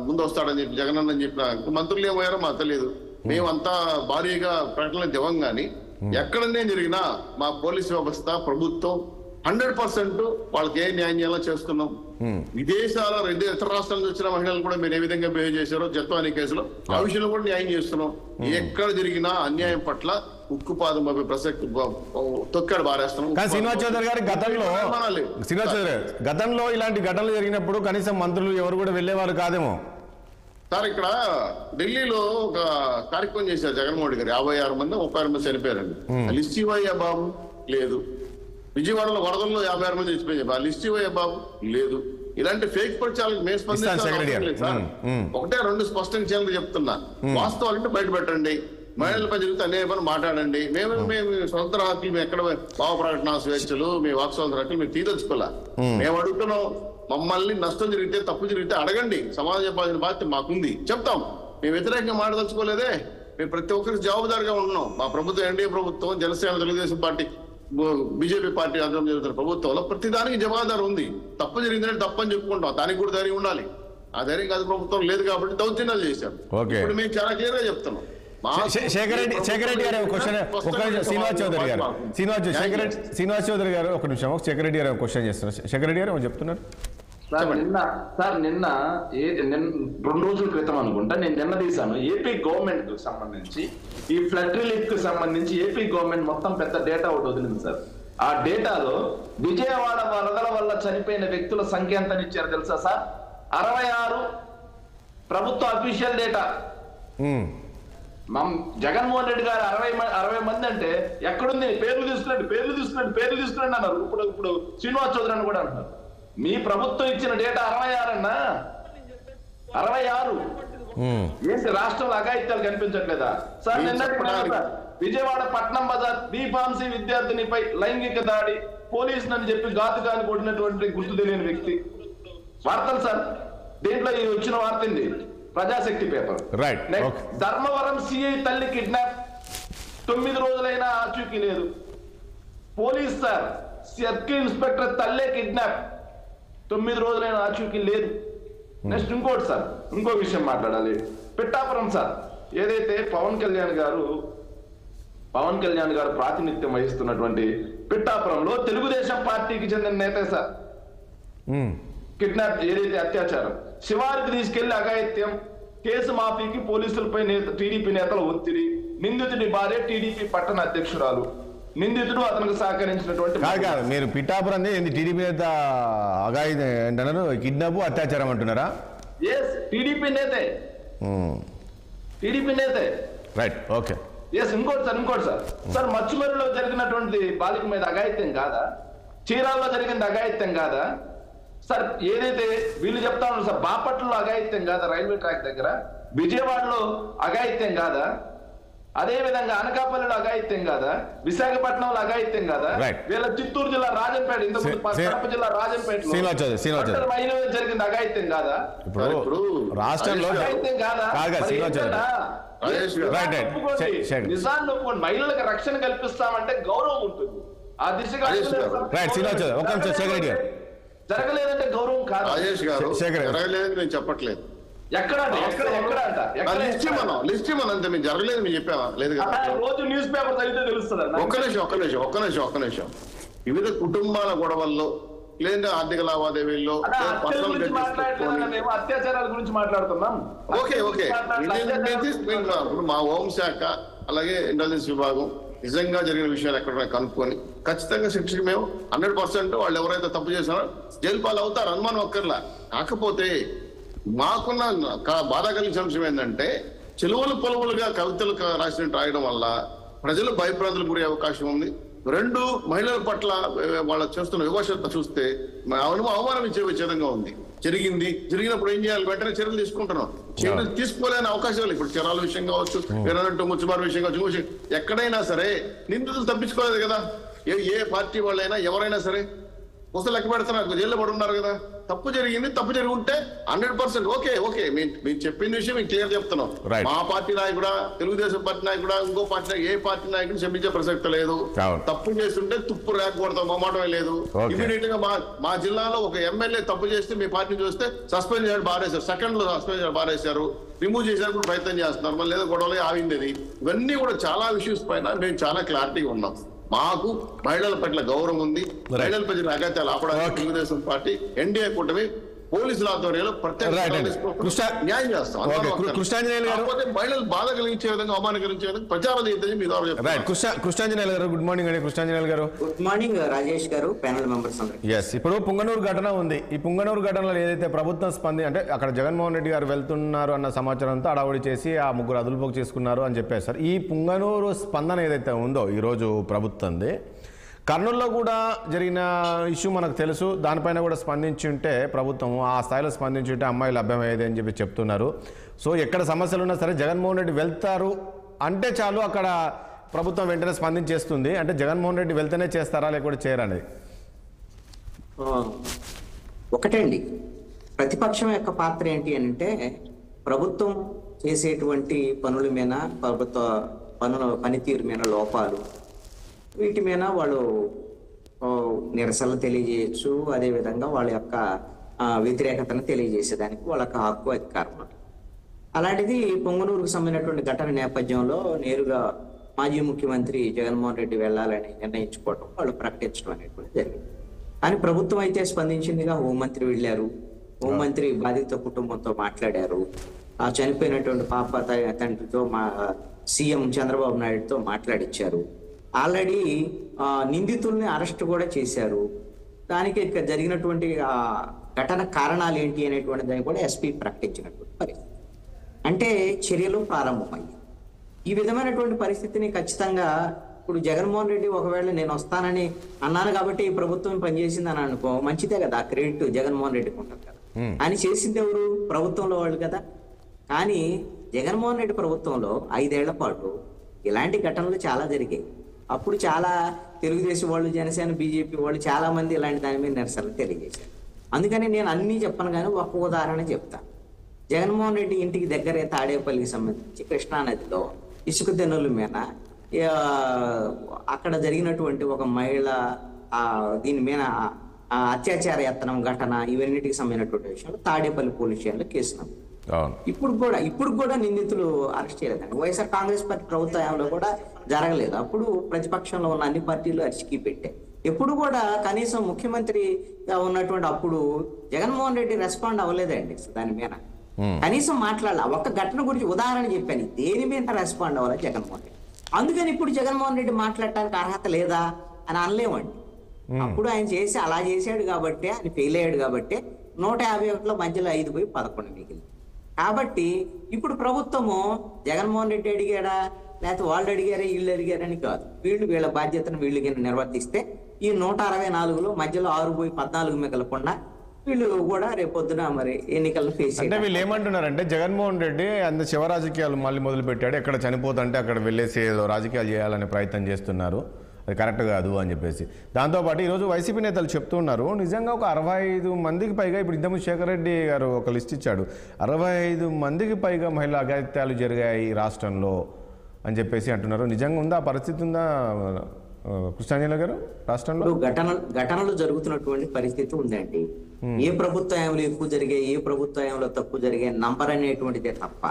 ముందు వస్తాడని చెప్పి జగనన్న అని చెప్పిన మంత్రులు ఏమయ్యారో మాకు తెలియదు. మేమంతా భారీగా ప్రకటనలు దివం గాని ఎక్కడనే జరిగినా మా పోలీసు వ్యవస్థ, ప్రభుత్వం 100% వాళ్ళకి ఏ న్యాయం చేయాలో చేస్తున్నాం. ఇతర రాష్ట్రాల నుంచి వచ్చిన మహిళలు కూడా మీరు ఏ విధంగా బిహేవ్ చేశారో జత్వాని కేసులో ఆ విషయంలో కూడా న్యాయం చేస్తున్నాం. ఎక్కడ జరిగినా అన్యాయం పట్ల ఉక్కుపాదం ప్రసక్తి తొక్కాడు బారేస్తున్నాం. శ్రీనివాస్ చౌదరి గారి గతంలో ఇలాంటి ఘటనలు జరిగినప్పుడు కనీసం మంత్రులు ఎవరు కూడా వెళ్లేవారు కాదేమో సార్. ఇక్కడ ఢిల్లీలో ఒక కార్యక్రమం చేశారు జగన్మోహన్ రెడ్డి గారు, 56 మంది 36 మంది చనిపోయారండి. లిస్ట్ ఇవ్వయ్యా బాబు లేదు. విజయవాడలో వరదల్లో 56 మంది చచ్చిపోయారు, లిస్ట్ ఇవ్వయ్యా బాబు లేదు. ఇలాంటి ఫేక్ ప్రచారాలకు మేము స్పందించాలి. ఒకటే 2 స్పష్టంగా చేయాలని చెప్తున్నా. వాస్తవాలంటే బయట పెట్టండి, మహిళలపై జరిగితే అనేక పని మాట్లాడండి. మేము స్వతంత్ర హక్కులు మేము ఎక్కడ భావ ప్రకటన స్వేచ్ఛలు, మీ వాక్ స్వతంత్ర హక్కులు మేము తీదలుచుకోలే. మేము అడుగుతున్నాం, మమ్మల్ని నష్టం జరిగితే తప్పు జరిగితే అడగండి, సమాధానం చెప్పాల్సిన బాధ్యత మాకుంది, చెప్తాం. మేము వ్యతిరేకంగా మాట్లాదలుచుకోలేదే, మేము ప్రతి ఒక్కరికి జవాబుదారిగా ఉంటున్నాం. మా ప్రభుత్వం ఎన్డీఏ ప్రభుత్వం, Janasena, Telugu Desam party, BJP party ఆధ్వర్యంలో జరుగుతున్న ప్రభుత్వంలో ప్రతి దానికి జవాబుదారు ఉంది. తప్పు జరిగిందంటే తప్పని చెప్పుకుంటాం, దానికి కూడా ధైర్యం ఉండాలి. ఆ ధైర్యం కాదు ప్రభుత్వం లేదు కాబట్టి దౌర్జన్యాలు చేశారు. ఇప్పుడు మేము చాలా క్లియర్ గా చెప్తున్నాం. శేఖర్ గారు శ్రీనివాస్ చౌదరి గారు ఒక నిమిషం, శేఖర్ రెడ్డి గారు క్వశ్చన్ చేస్తున్నారు. శేఖర్ రెడ్డి గారు చెప్తున్నారు. నిన్న 2 రోజుల క్రితం అనుకుంటా నేను నిన్న తీశాను, ఏపీ గవర్నమెంట్ కు సంబంధించి ఈ ఫ్లడ్ రిలీఫ్ కు సంబంధించి ఏపీ గవర్నమెంట్ మొత్తం పెద్ద డేటా ఒకటి వదిలింది సార్. ఆ డేటాలో విజయవాడ వరదల వల్ల చనిపోయిన వ్యక్తుల సంఖ్య ఎంత ఇచ్చారు తెలుసా సార్? 66. ప్రభుత్వ అఫీషియల్ డేటా. జగన్మోహన్ రెడ్డి గారు 60 మంది అంటే ఎక్కడుంది? పేర్లు తీసుకురండి అన్నారు. ఇప్పుడు శ్రీనివాస్ చౌదరి అని కూడా అంటున్నారు. మీ ప్రభుత్వం ఇచ్చిన డేటా 66 అన్నా, 66. ఏంటి రాష్ట్రంలో అఘాయిత్యాలు కనిపించట్లేదా సార్? నిన్న విజయవాడ పట్నం బజార్ బీఫార్మసీ విద్యార్థినిపై లైంగిక దాడి, పోలీసునని చెప్పి ఘాతుకాన్ని కొట్టినటువంటి గుర్తు తెలియని వ్యక్తి. వార్తలు సార్, దీంట్లో వచ్చిన వార్త ఏంది? ప్రజాశక్తి పేపర్. ధర్మవరం సిఐ తల్లి కిడ్నాప్, 9 రోజులైనా ఆచూకీ లేదు. పోలీస్ సార్, సర్కిల్ ఇన్స్పెక్టర్ తల్లే కిడ్నాప్, 9 రోజులైనా ఆచూకీ లేదు. నెక్స్ట్ ఇంకోటి సార్, ఇంకో విషయం మాట్లాడాలి. పిఠాపురం సార్, ఏదైతే పవన్ కళ్యాణ్ గారు ప్రాతినిధ్యం వహిస్తున్నటువంటి పిఠాపురంలో తెలుగుదేశం పార్టీకి చెందిన నేత సార్ కిడ్నాప్, ఏదైతే అత్యాచారం, శివారికి తీసుకెళ్లి అఘాయిత్యం, కేసు మాఫీకి పోలీసులపై టీడీపీ నేతల ఒత్తిడి, నిందితుడి భార్య టీడీపీ పట్టణ అధ్యక్షురాలు, నిందితుడు అతనికి సహకరించినటువంటి. కాదు మీరు పిఠాపురం టీడీపీ నేత అంటున్నారు, కిడ్నాప్ అత్యాచారం అంటున్నారా? ఎస్, టీడీపీ నేతే. Right, okay. ఎస్, ఇంకోటి సార్ మచ్చుమరిలో జరిగినటువంటి బాలిక మీద అఘాయిత్యం కాదా? చీరాల్లో జరిగింది అఘాయిత్యం కాదా సార్? ఏదైతే వీళ్ళు చెప్తా ఉన్నారు సార్, బాపట్లలో అఘాయిత్యం కాదా? రైల్వే ట్రాక్ దగ్గర. విజయవాడలో అఘాయిత్యం కాదా? అదే విధంగా అనకాపల్లిలో అఘాయిత్యం కాదా? విశాఖపట్నంలో అఘాయిత్యం కాదా? వీళ్ళ చిత్తూరు జిల్లా రాజంపేట, ఇంతకుముందు కడప జిల్లా రాజంపేటలో మహిళలు జరిగింది అఘాయిత్యం కాదా? ఇప్పుడు రాష్ట్రంలో అఘాయిత్యం కాదా? నిజాన్ని ఒప్పుకోండి. మహిళలకు రక్షణ కల్పిస్తామంటే గౌరవం ఉంటుంది. ఆ దిశగా జరగలేదంటే గౌరవం కాదు. జరగలేదని నేను చెప్పట్లేదు. ఎక్కడ లిస్ట్ మనం అంతే. మేము జరగలేదు మేము చెప్పామా? లేదు కదా. రోజు న్యూస్ పేపర్ చదివితే తెలుస్తుంది. ఒక్క నిమిషం వివిధ కుటుంబాల గొడవల్లో లేదా ఆర్థిక లావాదేవీల్లో అత్యాచారాల గురించి మాట్లాడుతున్నాం. ఓకే ఇప్పుడు మా హోంశాఖ అలాగే ఇంటెలిజెన్స్ విభాగం నిజంగా జరిగిన విషయాలు ఎక్కడ కనుక్కొని ఖచ్చితంగా శిక్షకు మేము 100% వాళ్ళు ఎవరైతే తప్పు చేశారో జైలు పాలు అవుతారు, అనుమానం ఒక్కర్లా. కాకపోతే మాకున్న బాధ కలిగిన అంశం ఏంటంటే చెలువలు పొలవులుగా కవితలు రాసినట్టు రాయడం వల్ల ప్రజలు భయభ్రాంతులకు గురే అవకాశం ఉంది. 2, మహిళల పట్ల వాళ్ళ చేస్తున్న వివక్షత చూస్తే అవమానం ఇచ్చే విధంగా ఉంది. జరిగినప్పుడు ఏం చేయాలి? వెంటనే చర్యలు తీసుకుంటున్నాం. చర్యలు తీసుకోలేని అవకాశాలు ఇప్పుడు చరాల విషయం కావచ్చు, ముచ్చుబారు విషయం కావచ్చు, ఎక్కడైనా సరే నిందితులు తప్పించుకోలేదు కదా. ఏ పార్టీ వాళ్ళైనా ఎవరైనా సరే వస్తే లెక్క పెడుతున్నారు, జైల్లో పడి ఉన్నారు కదా. తప్పు జరిగి ఉంటే 100% ఓకే మేము చెప్పిన విషయం మేము క్లియర్ చెప్తున్నాం. మా పార్టీ నాయకుడా, తెలుగుదేశం పార్టీ నాయకుడా, ఇంకో పార్టీ ఏ పార్టీ నాయకుడు క్షమించే ప్రసక్తి లేదు. తప్పు చేస్తుంటే తుప్పు రేకపోవడం మొమాటమే లేదు. ఇమీడియట్ గా మా జిల్లాలో ఒక ఎమ్మెల్యే తప్పు చేస్తే మీ పార్టీ చూస్తే సస్పెండ్ చేయడం బారేశారు, సెకండ్ లో సస్పెండ్ చేయడం బారేశారు, రిమూవ్ చేసేందుకు ప్రయత్నం చేస్తున్నారు. మళ్ళీ ఏదో గొడవలే ఆవింది. ఇవన్నీ కూడా చాలా ఇష్యూస్ పైన మేము చాలా క్లారిటీగా ఉన్నాం. మాకు మహిళల పట్ల గౌరవం ఉంది. మహిళల పట్ల అగత్యాలు ఆపడానికి తెలుగుదేశం పార్టీ ఎన్డీఏ కూటమి పోలీసుల ఆధ్వర్యంలో న్యాయం చేస్తాం. మహిళలు బాధ కలిగించే విధంగా, అవమానకరించే విధంగా ప్రచారం చేద్దాం. మీ ద్వారా కృష్ణాంజనేయులు గారు, గుడ్ మార్నింగ్ అండి. కృష్ణాంజనేయులు గారు, గుడ్ మార్నింగ్. రాజేష్ గారు, ప్యానెల్ మెంబర్స్ అందరికీ. ఇప్పుడు పుంగనూరు ఘటన ఉంది. ఈ పుంగనూరు ఘటనలో ఏదైతే ప్రభుత్వం అంటే అక్కడ జగన్మోహన్ రెడ్డి గారు వెళ్తున్నారు అన్న సమాచారంతో అడావుడి చేసి ఆ 3 అదుపులోకి చేసుకున్నారు అని చెప్పారు సార్. ఈ పుంగనూరు స్పందన ఏదైతే ఉందో ఈరోజు ప్రభుత్వంది, కర్నూలులో కూడా జరిగిన ఇష్యూ మనకు తెలుసు. దానిపైన కూడా స్పందించి ఉంటే ప్రభుత్వం ఆ స్థాయిలో స్పందించి ఉంటే అమ్మాయిలు లభ్యమయ్యేది అని చెప్పి చెప్తున్నారు. సో ఎక్కడ సమస్యలు ఉన్నా సరే జగన్మోహన్ రెడ్డి వెళ్తారు అంటే చాలు అక్కడ ప్రభుత్వం వెంటనే స్పందించేస్తుంది. అంటే జగన్మోహన్ రెడ్డి వెళ్తేనే చేస్తారా లేకపోతే చేయరనేది ఒకటే అండి. ప్రతిపక్షం యొక్క పాత్ర ఏంటి అంటే ప్రభుత్వం చేసేటువంటి పనుల మీద, ప్రభుత్వ పనితీరు మీద లోపాలు, వీటి మీద వాళ్ళు నిరసనలు తెలియజేయచ్చు. అదేవిధంగా వాళ్ళ యొక్క వ్యతిరేకతను తెలియజేసేదానికి వాళ్ళకి హక్కు, అధికారం. అలాంటిది పొంగనూరుకు సంబంధించినటువంటి ఘటన నేపథ్యంలో నేరుగా మాజీ ముఖ్యమంత్రి జగన్మోహన్ రెడ్డి వెళ్ళాలని నిర్ణయించుకోవడం, వాళ్ళు ప్రకటించడం అనేటువంటి జరిగింది. కానీ ప్రభుత్వం అయితే స్పందించిందిగా. హోంమంత్రి వెళ్ళారు, హోంమంత్రి బాధిత కుటుంబంతో మాట్లాడారు, ఆ చనిపోయినటువంటి పాప తండ్రితో సీఎం చంద్రబాబు నాయుడుతో మాట్లాడిచ్చారు. ఆల్రెడీ నిందితుల్ని అరెస్ట్ కూడా చేశారు. దానికి జరిగినటువంటి ఘటన కారణాలు ఏంటి అనేటువంటి దాన్ని కూడా ఎస్పీ ప్రకటించినటువంటి పరిస్థితి. అంటే చర్యలు ప్రారంభమయ్యాయి. ఈ విధమైనటువంటి పరిస్థితిని ఖచ్చితంగా ఇప్పుడు జగన్మోహన్ రెడ్డి ఒకవేళ నేను వస్తానని అన్నాను కాబట్టి ఈ ప్రభుత్వం పనిచేసింది అని అనుకో, మంచిదే కదా, ఆ క్రెడిట్ జగన్మోహన్ రెడ్డికి ఉంటుంది కదా. అని చేసింది ఎవరు? ప్రభుత్వంలో వాళ్ళు కదా. కానీ జగన్మోహన్ రెడ్డి ప్రభుత్వంలో 5 ఏళ్ల పాటు ఇలాంటి ఘటనలు చాలా జరిగాయి. అప్పుడు చాలా తెలుగుదేశం వాళ్ళు, జనసేన, బీజేపీ వాళ్ళు చాలా మంది ఇలాంటి దాని మీద నిరసనలు తెలియజేశారు. అందుకని నేను అన్నీ చెప్పను కానీ ఒక ఉదాహరణ చెప్తాను. జగన్మోహన్ రెడ్డి ఇంటికి దగ్గరే తాడేపల్లికి సంబంధించి కృష్ణానదిలో ఇసుక తెన్నుల మీద అక్కడ జరిగినటువంటి ఒక మహిళ దీని మీద అత్యాచార యత్నం ఘటన, ఇవన్నిటికి సంబంధించినటువంటి విషయంలో తాడేపల్లి పోలీస్ స్టేషన్లో కేసు నమోదు. ఇప్పుడు కూడా నిందితులు అరెస్ట్ చేయలేదండి. వైఎస్ఆర్ కాంగ్రెస్ పార్టీ ప్రభుత్వంలో కూడా జరగలేదు. అప్పుడు ప్రతిపక్షంలో ఉన్న అన్ని పార్టీలు అరిచికి పెట్టాయి. ఎప్పుడు కూడా కనీసం ముఖ్యమంత్రిగా ఉన్నటువంటి అప్పుడు జగన్మోహన్ రెడ్డి రెస్పాండ్ అవ్వలేదండి దాని మీద. కనీసం మాట్లాడాల. ఒక్క ఘటన గురించి ఉదాహరణ చెప్పాను, దేని మీద రెస్పాండ్ అవ్వాలి జగన్మోహన్ రెడ్డి. అందుకని ఇప్పుడు జగన్మోహన్ రెడ్డి మాట్లాడటానికి అర్హత లేదా అని అనలేమండి. అప్పుడు ఆయన చేసి అలా చేశాడు కాబట్టి, ఆయన ఫెయిల్ అయ్యాడు కాబట్టి 151లో మధ్యలో 5 పోయి 11 మిగిలింది. కాబట్టి ఇప్పుడు ప్రభుత్వము జగన్మోహన్ రెడ్డి అడిగాడా లేకపోతే వాళ్ళు అడిగారా వీళ్ళు అడిగారని కాదు. వీళ్ళ బాధ్యతను వీళ్ళు నిర్వర్తిస్తే ఈ 164లో మధ్యలో 6 పోయి 14 మిగలకుండా వీళ్ళు కూడా రేపొద్దున మరి ఎన్నికలను ఫేస్ అంటే వీళ్ళు ఏమంటున్నారంటే జగన్మోహన్ రెడ్డి అంత శివ రాజకీయాలు మళ్ళీ మొదలు పెట్టాడు, ఎక్కడ చనిపోతుంటే అక్కడ వెళ్ళేసి ఏదో రాజకీయాలు చేయాలనే ప్రయత్నం చేస్తున్నారు, అది కరెక్ట్ కాదు అని చెప్పేసి. దాంతోపాటు ఈరోజు వైసీపీ నేతలు చెప్తున్నారు నిజంగా ఒక 65 మందికి పైగా, ఇప్పుడు ఇంతకుముందు శేఖర్ రెడ్డి గారు ఒక లిస్ట్ ఇచ్చాడు, 65 మందికి పైగా మహిళా అఘాయిత్యాలు జరిగాయి రాష్ట్రంలో అని చెప్పేసి అంటున్నారు. నిజంగా ఉందా, పరిస్థితి ఉందా కృష్ణాంజనేయులు గారు రాష్ట్రంలో? ఘటనలు జరుగుతున్నటువంటి పరిస్థితి ఉందండి. ఏ ప్రభుత్వంలో ఎక్కువ జరిగాయి, ఏ ప్రభుత్వంలో తక్కువ జరిగాయి నంబర్ అనేటువంటిదే తప్ప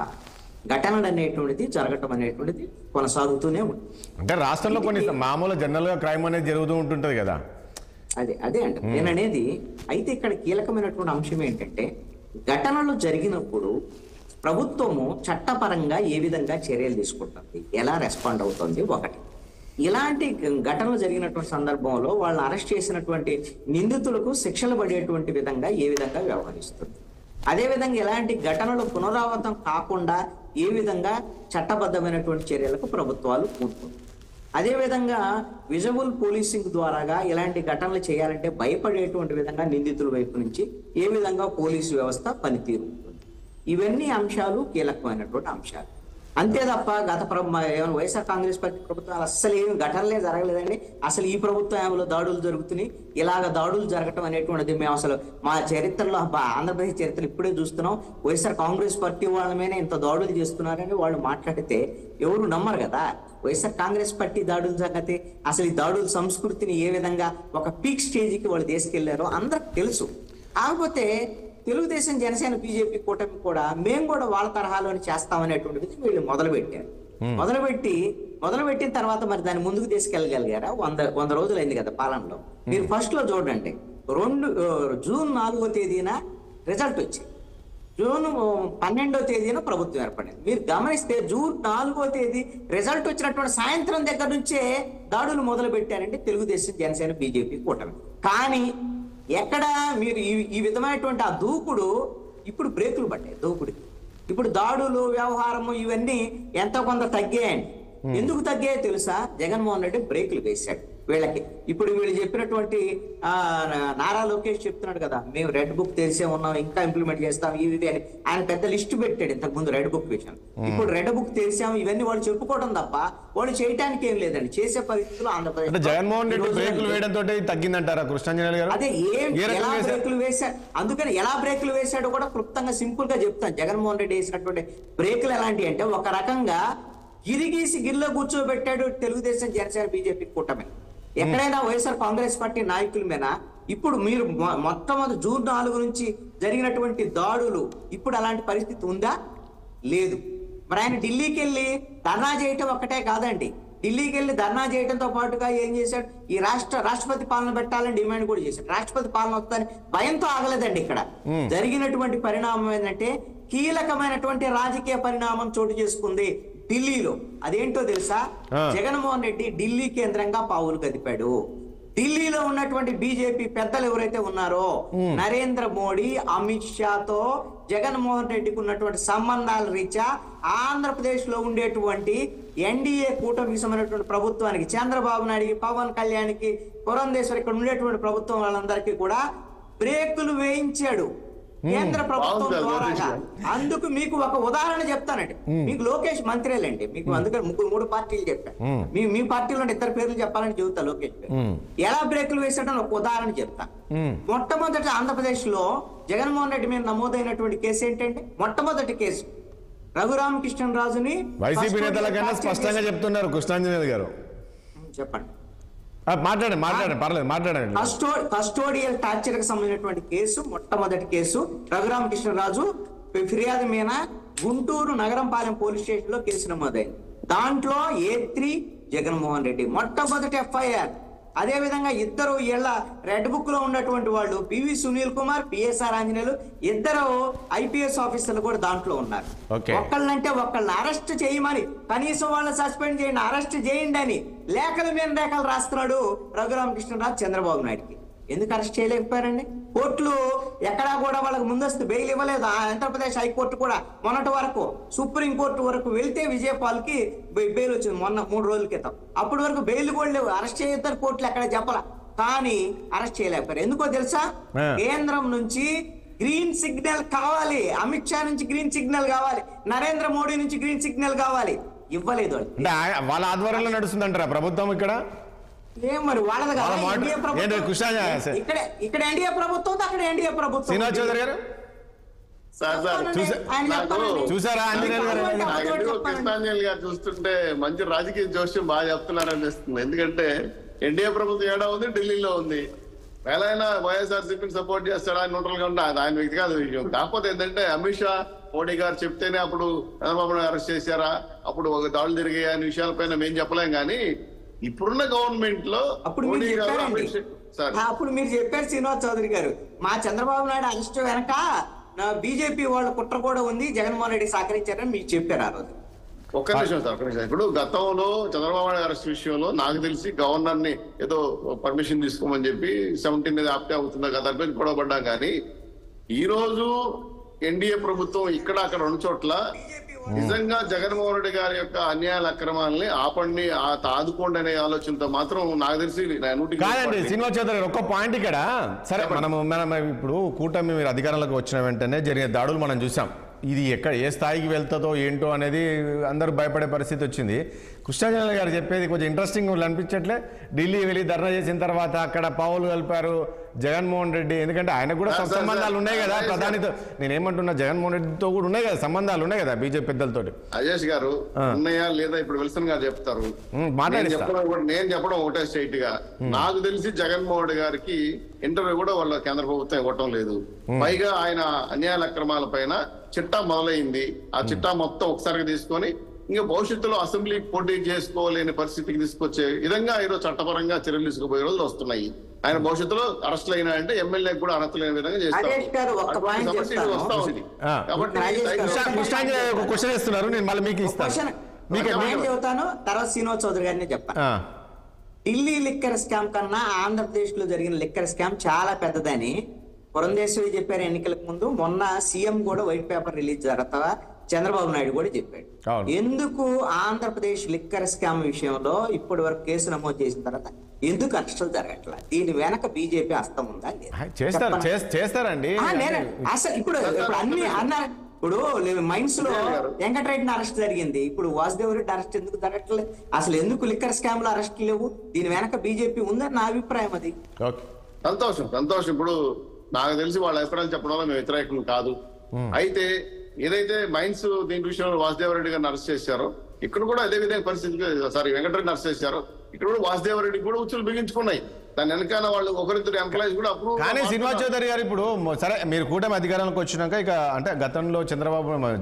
ఘటనలు అనేటువంటిది జరగటం అనేటువంటిది కొనసాగుతూనే ఉంది. అంటే రాష్ట్రంలో కొన్ని మామూలు జనరల్గా క్రైమ్ అనేది జరుగుతూ ఉంటుంటుంది కదా. అదే అండి నేను అనేది. అయితే ఇక్కడ కీలకమైనటువంటి అంశం ఏంటంటే, ఘటనలు జరిగినప్పుడు ప్రభుత్వము చట్టపరంగా ఏ విధంగా చర్యలు తీసుకుంటుంది, ఎలా రెస్పాండ్ అవుతుంది. ఒకటి, ఇలాంటి ఘటనలు జరిగినటువంటి సందర్భంలో వాళ్ళని అరెస్ట్ చేసినటువంటి నిందితులకు శిక్షలు పడేటువంటి విధంగా ఏ విధంగా వ్యవహరిస్తుంది. అదేవిధంగా ఇలాంటి ఘటనలు పునరావృతం కాకుండా ఏ విధంగా చట్టబద్ధమైనటువంటి చర్యలకు ప్రభుత్వాలు పూనుకుంటాయి. అదేవిధంగా విజువల్ పోలీసింగ్ ద్వారాగా ఇలాంటి ఘటనలు చేయాలంటే భయపడేటువంటి విధంగా నిందితుల వైపు నుంచి ఏ విధంగా పోలీసు వ్యవస్థ పనితీరు ఉంటుంది. ఇవన్నీ అంశాలు కీలకమైనటువంటి అంశాలు. అంతే తప్ప వైఎస్ఆర్ కాంగ్రెస్ పార్టీ ప్రభుత్వాలు అస్సలు ఏమి ఘటనలే జరగలేదండి. అసలు ఈ ప్రభుత్వంలో దాడులు జరుగుతున్నాయి. ఇలాగ దాడులు జరగటం అనేటువంటిది మేము అసలు మా చరిత్రలో, ఆంధ్రప్రదేశ్ చరిత్రలో ఇప్పుడే చూస్తున్నాం. వైఎస్ఆర్ కాంగ్రెస్ పార్టీ వాళ్ళ మీద ఇంత దాడులు చేస్తున్నారని వాళ్ళు మాట్లాడితే ఎవరు నమ్మరు కదా. వైఎస్ఆర్ కాంగ్రెస్ పార్టీ దాడుల సంగతి, అసలు ఈ దాడుల సంస్కృతిని ఏ విధంగా ఒక పీక్ స్టేజ్కి వాళ్ళు తీసుకెళ్లారో అందరికి తెలుసు. కాకపోతే తెలుగుదేశం, జనసేన, బీజేపీ కూటమి కూడా మేము కూడా వాళ్ళ తరహాలోని చేస్తామనేటువంటిది వీళ్ళు మొదలుపెట్టిన తర్వాత మరి దాన్ని ముందుకు తీసుకెళ్ళగలిగారా? 100 రోజులు అయింది కదా పాలనలో. మీరు ఫస్ట్ లో చూడండి, జూన్ 4వ తేదీన రిజల్ట్ వచ్చింది. జూన్ 12వ తేదీన ప్రభుత్వం ఏర్పడింది. మీరు గమనిస్తే జూన్ 4వ తేదీ రిజల్ట్ వచ్చినటువంటి సాయంత్రం దగ్గర నుంచే దాడులు మొదలు పెట్టారంటే తెలుగుదేశం, జనసేన, బీజేపీ కూటమి. కానీ ఎక్కడ మీరు ఈ విధమైనటువంటి ఆ దూకుడు ఇప్పుడు బ్రేకులు పడ్డాయి. దూకుడికి ఇప్పుడు దాడులు, వ్యవహారము ఇవన్నీ ఎంతో కొంత తగ్గాయండి. ఎందుకు తగ్గాయో తెలుసా? జగన్మోహన్ రెడ్డి బ్రేకులు వేశాడు వీళ్ళకి. ఇప్పుడు వీళ్ళు చెప్పినటువంటి నారా లోకేష్ చెప్తున్నాడు కదా, మేము రెడ్ బుక్ తెరిసే ఉన్నాం, ఇంకా ఇంప్లిమెంట్ చేస్తాం ఇవి అని ఆయన పెద్ద లిస్ట్ పెట్టాడు ఇంతకు ముందు రెడ్ బుక్ విషయం. ఇప్పుడు రెడ్ బుక్ తెరిసాము ఇవన్నీ వాళ్ళు చెప్పుకోవడం తప్ప వాళ్ళు చేయడానికి ఏం లేదండి. చేసే పరిస్థితులు ఆంధ్రప్రదేశ్ జగన్మోహన్ రెడ్డి బ్రేకులు వేయడంతో తగ్గిందంటారా కృష్ణాంజనేయులు గారు? అదే ఎలా బ్రేకులు వేశాడు, అందుకని ఎలా బ్రేకులు వేశాడో కూడా క్లుప్తంగా సింపుల్ గా చెప్తాను. జగన్మోహన్ రెడ్డి వేసినటువంటి బ్రేకులు ఎలాంటివి అంటే, ఒక రకంగా గిరిగీసి గిరిలో కూర్చోబెట్టాడు తెలుగుదేశం, జనసేన, బీజేపీ కూటమి. ఎక్కడైనా వైఎస్ఆర్ కాంగ్రెస్ పార్టీ నాయకుల మీద ఇప్పుడు మీరు మొట్టమొదటి జూన్ 4 నుంచి జరిగినటువంటి దాడులు ఇప్పుడు అలాంటి పరిస్థితి ఉందా? లేదు. మరి ఆయన ఢిల్లీకి వెళ్ళి ధర్నా చేయటం ఒక్కటే కాదండి. ఢిల్లీకి వెళ్ళి ధర్నా చేయడంతో పాటుగా ఏం చేశాడు, ఈ రాష్ట్రపతి పాలన పెట్టాలని డిమాండ్ కూడా చేశాడు. రాష్ట్రపతి పాలన వస్తుందని భయంతో ఆగలేదండి. ఇక్కడ జరిగినటువంటి పరిణామం ఏంటంటే కీలకమైనటువంటి రాజకీయ పరిణామం చోటు చేసుకుంది ఢిల్లీలో. అదేంటో తెలుసా? జగన్మోహన్ రెడ్డి ఢిల్లీ కేంద్రంగా పావులు కదిపాడు. ఢిల్లీలో ఉన్నటువంటి బీజేపీ పెద్దలు ఎవరైతే ఉన్నారో నరేంద్ర మోడీ, అమిత్ షాతో జగన్మోహన్ రెడ్డికి ఉన్నటువంటి సంబంధాల రీత్యా ఆంధ్రప్రదేశ్ లో ఉండేటువంటి ఎన్డీఏ కూటమికి సంబంధించినటువంటి ప్రభుత్వానికి, చంద్రబాబు నాయుడికి, పవన్ కళ్యాణ్కి, పురంధేశ్వరి, ఇక్కడ ఉండేటువంటి ప్రభుత్వం వాళ్ళందరికీ కూడా బ్రేకులు వేయించాడు కేంద్ర ప్రభుత్వం ద్వారా. అందుకు మీకు ఒక ఉదాహరణ చెప్తానండి. మీకు లోకేష్ మంత్రులేండి, మీకు అందుకని 3 పార్టీలు చెప్పారు. మీ పార్టీలో 2 పేర్లు చెప్పాలని చెబుతా. లోకేష్ ఎలా బ్రేకులు వేసాడని ఒక ఉదాహరణ చెప్తా. మొట్టమొదటి ఆంధ్రప్రదేశ్ లో జగన్మోహన్ రెడ్డి మీద నమోదైనటువంటి కేసు ఏంటంటే, మొట్టమొదటి కేసు రఘురామకృష్ణరాజుని వైసీపీ నేతల కన్నా స్పష్టంగా చెప్తున్నారు కృష్ణాంజనేయులు గారు. చెప్పండి, మాట్లాడండి, పర్లేదు మాట్లాడండి. కస్టోడియల్ టార్చర్ కి సంబంధించినటువంటి కేసు, మొట్టమొదటి కేసు రఘురామకృష్ణరాజు ఫిర్యాదు మీద గుంటూరు నగరంపాలెం పోలీస్ స్టేషన్ లో కేసు నమోదైంది. దాంట్లో A3 జగన్మోహన్ రెడ్డి మొట్టమొదటి FIR. అదే విధంగా 2 ఏళ్ల రెడ్ బుక్ లో ఉన్నటువంటి వాళ్ళు PV Sunil Kumar, PSR Anjaneyulu, 2 IPS ఆఫీసర్లు కూడా దాంట్లో ఉన్నారు. ఒకళ్ళంటే ఒకళ్ళని అరెస్ట్ చేయమని, కనీసం వాళ్ళని సస్పెండ్ చేయండి, అరెస్ట్ చేయండి అని లేఖల మీద లేఖలు రాస్తున్నాడు రఘురామకృష్ణరాజు చంద్రబాబు నాయుడికి. ఎందుకు అరెస్ట్ చేయలేకపోయారండి? కోర్టులు ఎక్కడా కూడా వాళ్ళకి ముందస్తు బెయిల్ ఇవ్వలేదు. ఆంధ్రప్రదేశ్ హైకోర్టు కూడా మొన్నటి వరకు, సుప్రీంకోర్టు వరకు వెళ్తే విజయపాల్కి బెయిల్ వచ్చింది మొన్న 3 రోజుల క్రితం. అప్పటి వరకు బెయిల్ కూడా లేవు, అరెస్ట్ చేయొద్దని కోర్టులు ఎక్కడ చెప్పాల. కానీ అరెస్ట్ చేయలేకపోయారు. ఎందుకో తెలుసా? కేంద్రం నుంచి గ్రీన్ సిగ్నల్ కావాలి, అమిత్ షా నుంచి గ్రీన్ సిగ్నల్ కావాలి, నరేంద్ర మోడీ నుంచి గ్రీన్ సిగ్నల్ కావాలి, ఇవ్వలేదు. వాళ్ళ ఆధ్వర్యంలో నడుస్తుందంటారా ప్రభుత్వం ఇక్కడ? ఏం మరి వాళ్ళది కదా ఎన్డీఏ ప్రభుత్వం. ఇక్కడ ఎన్డీఏ ప్రభుత్వం, అక్కడ ఎన్డీఏ ప్రభుత్వం. శ్రీనివాస్ చౌదరి గారు చూసారా? కృష్ణాంజలి గారు చూస్తుంటే మంచి రాజకీయ జోష్యం బాగా చెప్తున్నారనిపిస్తుంది. ఎందుకంటే ఎన్డీఏ ప్రభుత్వం ఏడా ఉంది, ఢిల్లీలో ఉంది. వేళైనా వైఎస్ఆర్సీపీని సపోర్ట్ చేస్తాడా న్యూట్రల్ గా ఉంటా ఆయన వ్యక్తిగత విషయం. కాకపోతే ఏంటంటే అమిత్ షా మోడీ గారు చెప్తేనే అప్పుడు చంద్రబాబు నాయుడు అరెస్ట్ చేశారా, అప్పుడు ఒక దాడులు జరిగాయి అనే విషయాలపైన మేము చెప్పలేం. కానీ ఇప్పుడున్న గవర్నమెంట్ లో అప్పుడు మీరు చెప్పారండి, అప్పుడు మీరు చెప్పారు శ్రీనివాస్ చౌదరి గారు, మా చంద్రబాబు నాయుడు అరెస్ట్ వెనక బీజేపీ వాళ్ళ కుట్ర కూడా ఉంది, జగన్మోహన్ రెడ్డి సహకరించారని మీరు చెప్పారు ఆ రోజు. ఒక్క నిమిషం సార్, ఒక్క నిమిషం. ఇప్పుడు గతంలో చంద్రబాబు నాయుడు అరెస్ట్ విషయంలో నాకు తెలిసి గవర్నర్ ని ఏదో పర్మిషన్ తీసుకోమని చెప్పి 17 ఆప్తే అవుతుందా కదా అని గొడవపడ్డాం. కానీ ఈ రోజు ఎన్డీఏ ప్రభుత్వం ఇక్కడ అక్కడ 2 చోట్ల నిజంగా జగన్మోహన్ రెడ్డి గారి యొక్క అన్యాయాల అక్రమాలని ఆపండి ఆదుకోండి అనే ఆలోచనతో మాత్రం నాకు తెలిసి కాదండి. శ్రీనివాస్ చౌదరి ఒక్క పాయింట్ ఇక్కడ. సరే, మనం ఇప్పుడు కూటమి మీరు అధికారంలోకి వచ్చిన వెంటనే జరిగే దాడులు మనం చూసాం. ఇది ఎక్కడ ఏ స్థాయికి వెళ్తుందో ఏంటో అనేది అందరూ భయపడే పరిస్థితి వచ్చింది. కృష్ణాంజలి గారు చెప్పేది కొంచెం ఇంట్రెస్టింగ్ అనిపించట్లే? ఢిల్లీ వెళ్ళి ధర్నా చేసిన తర్వాత అక్కడ పావులు కలిపారు జగన్మోహన్ రెడ్డి, ఎందుకంటే ఆయనకు కూడా సంబంధాలు ఉన్నాయి కదా ప్రధానితో. నేనేమంటున్నా, జగన్మోహన్ రెడ్డితో కూడా ఉన్నాయి కదా సంబంధాలు ఉన్నాయి కదా బీజేపీ పెద్దలతో. అజేష్ గారు ఉన్నాయా లేదా ఇప్పుడు విల్సన్ గారు చెప్తారు, నేను చెప్పడం ఒకటే స్ట్రైట్ గా. నాకు తెలిసి జగన్మోహన్ రెడ్డి గారికి ఇంటర్వ్యూ కూడా వాళ్ళ కేంద్ర ప్రభుత్వం ఇవ్వటం లేదు. పైగా ఆయన అన్యాయాల అక్రమాల పైన చిట్టా మొదలైంది. ఆ చిట్టా మొత్తం ఒకసారిగా తీసుకొని ఇంకా భవిష్యత్తులో అసెంబ్లీ పోటీ చేసుకోలేని పరిస్థితికి తీసుకొచ్చే విధంగా ఈరోజు చట్టపరంగా చర్యలు తీసుకుపోయే రోజులు వస్తున్నాయి. ఆయన భవిష్యత్తులో అరెస్ట్ అయినా అంటే ఎమ్మెల్యే కూడా అర్హత లేని విధంగా చేస్తారు. చెబుతాను తర్వాత శ్రీనివాస్ చౌదరి గారిని చెప్పాను. ఢిల్లీ లిక్కర్ స్కామ్ కన్నా ఆంధ్రప్రదేశ్ లో జరిగిన లిక్కర్ స్కామ్ చాలా పెద్దదని పురంధేశ్వరి చెప్పారు ఎన్నికలకు ముందు. మొన్న సీఎం కూడా వైట్ పేపర్ రిలీజ్ తర్వాత చంద్రబాబు నాయుడు కూడా చెప్పాడు. ఎందుకు ఆంధ్రప్రదేశ్ లిక్కర్ స్కామ్ విషయంలో ఇప్పటి వరకు కేసు నమోదు చేసిన తర్వాత ఎందుకు అరెస్టులు జరగట్లా? దీని వెనక బీజేపీ హస్తం ఉందా? చేస్తారండి. అసలు ఇప్పుడు అన్ని అన్నారు. ఇప్పుడు మైన్స్ లో వెంకటరెడ్డిని అరెస్ట్ జరిగింది, ఇప్పుడు వాసుదేవ్ రెడ్డి అరెస్ట్ ఎందుకు జరగట్లేదు? అసలు ఎందుకు లిక్కర్ స్కామ్ లో అరెస్ట్ లేవు? దీని వెనక బీజేపీ ఉందని నా అభిప్రాయం. అది సంతోషం. ఇప్పుడు నాకు తెలిసి వాళ్ళ అభిప్రాయాలు చెప్పడంలో మేము వ్యతిరేకం కాదు. అయితే ఏదైతే మైన్స్ దీని విషయంలో వాసుదేవ రెడ్డి గారిని అరెస్ట్ చేశారో ఇక్కడ కూడా అదే విధంగా పరిస్థితి. వెంకటరెడ్డిని అరెస్ట్ చేశారు, ఇక్కడ కూడా వాసుదేవ రెడ్డి కూడా ఉచ్చులు బిగించుకున్నాయి. దాని వెనకాల వాళ్ళు ఒకరిద్దరు ఎంప్లాయీస్ కూడా అప్పుడు. కానీ శ్రీనివాస్ చౌదరి గారు ఇప్పుడు సరే మీరు కూటమి అధికారంలోకి వచ్చినాక ఇక అంటే గతంలో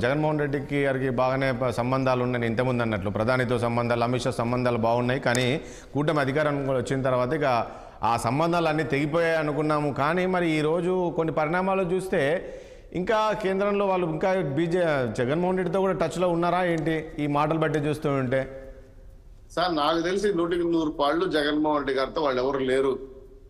జగన్మోహన్ రెడ్డికి గారికి బాగానే సంబంధాలు ఉన్నాయి ఇంతకుముందు అన్నట్లు, ప్రధానితో సంబంధాలు, అమిత్ షా సంబంధాలు బాగున్నాయి. కానీ కూటమి అధికారం వచ్చిన తర్వాత ఇక ఆ సంబంధాలు అన్నీ తెగిపోయాయి అనుకున్నాము. కానీ మరి ఈరోజు కొన్ని పరిణామాలు చూస్తే ఇంకా కేంద్రంలో వాళ్ళు ఇంకా జగన్మోహన్ రెడ్డితో కూడా టచ్లో ఉన్నారా ఏంటి ఈ మాటలు బట్టి చూస్తూ ఉంటే? సార్ నాకు తెలిసి 100% జగన్మోహన్ రెడ్డి గారితో వాళ్ళు ఎవరు లేరు.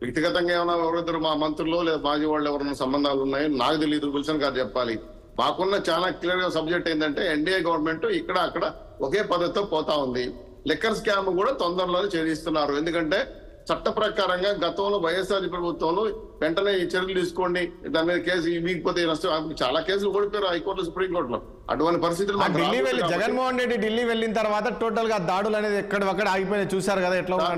వ్యక్తిగతంగా ఏమైనా ఎవరిద్దరు మా మంత్రులు లేదా మాజీ వాళ్ళు ఎవరైనా సంబంధాలు ఉన్నాయో నాకు తెలియదు. విల్సన్ గారు చెప్పాలి. మాకున్న చాలా క్లియర్ గా సబ్జెక్ట్ ఏంటంటే ఎన్డీఏ గవర్నమెంట్ ఇక్కడ అక్కడ ఒకే పద్ధతితో పోతా ఉంది. లిక్కర్ స్కామ్ కూడా తొందరలోనే ఛేదిస్తున్నారు. ఎందుకంటే చట్ట ప్రకారంగా గతంలో వైఎస్ఆర్ ప్రభుత్వంలో వెంటనే ఈ చర్యలు తీసుకోండి, దాని మీద కేసు వీగిపోతే నష్టం. చాలా కేసులు ఓడిపోయారు హైకోర్టులో, సుప్రీంకోర్టులో. అటువంటి పరిస్థితులు జగన్మోహన్ రెడ్డి ఢిల్లీ వెళ్ళిన తర్వాత టోటల్ గా దాడులు అనేది ఎక్కడొక్కడ ఆగిపోయి చూసారు కదా ఎట్లా.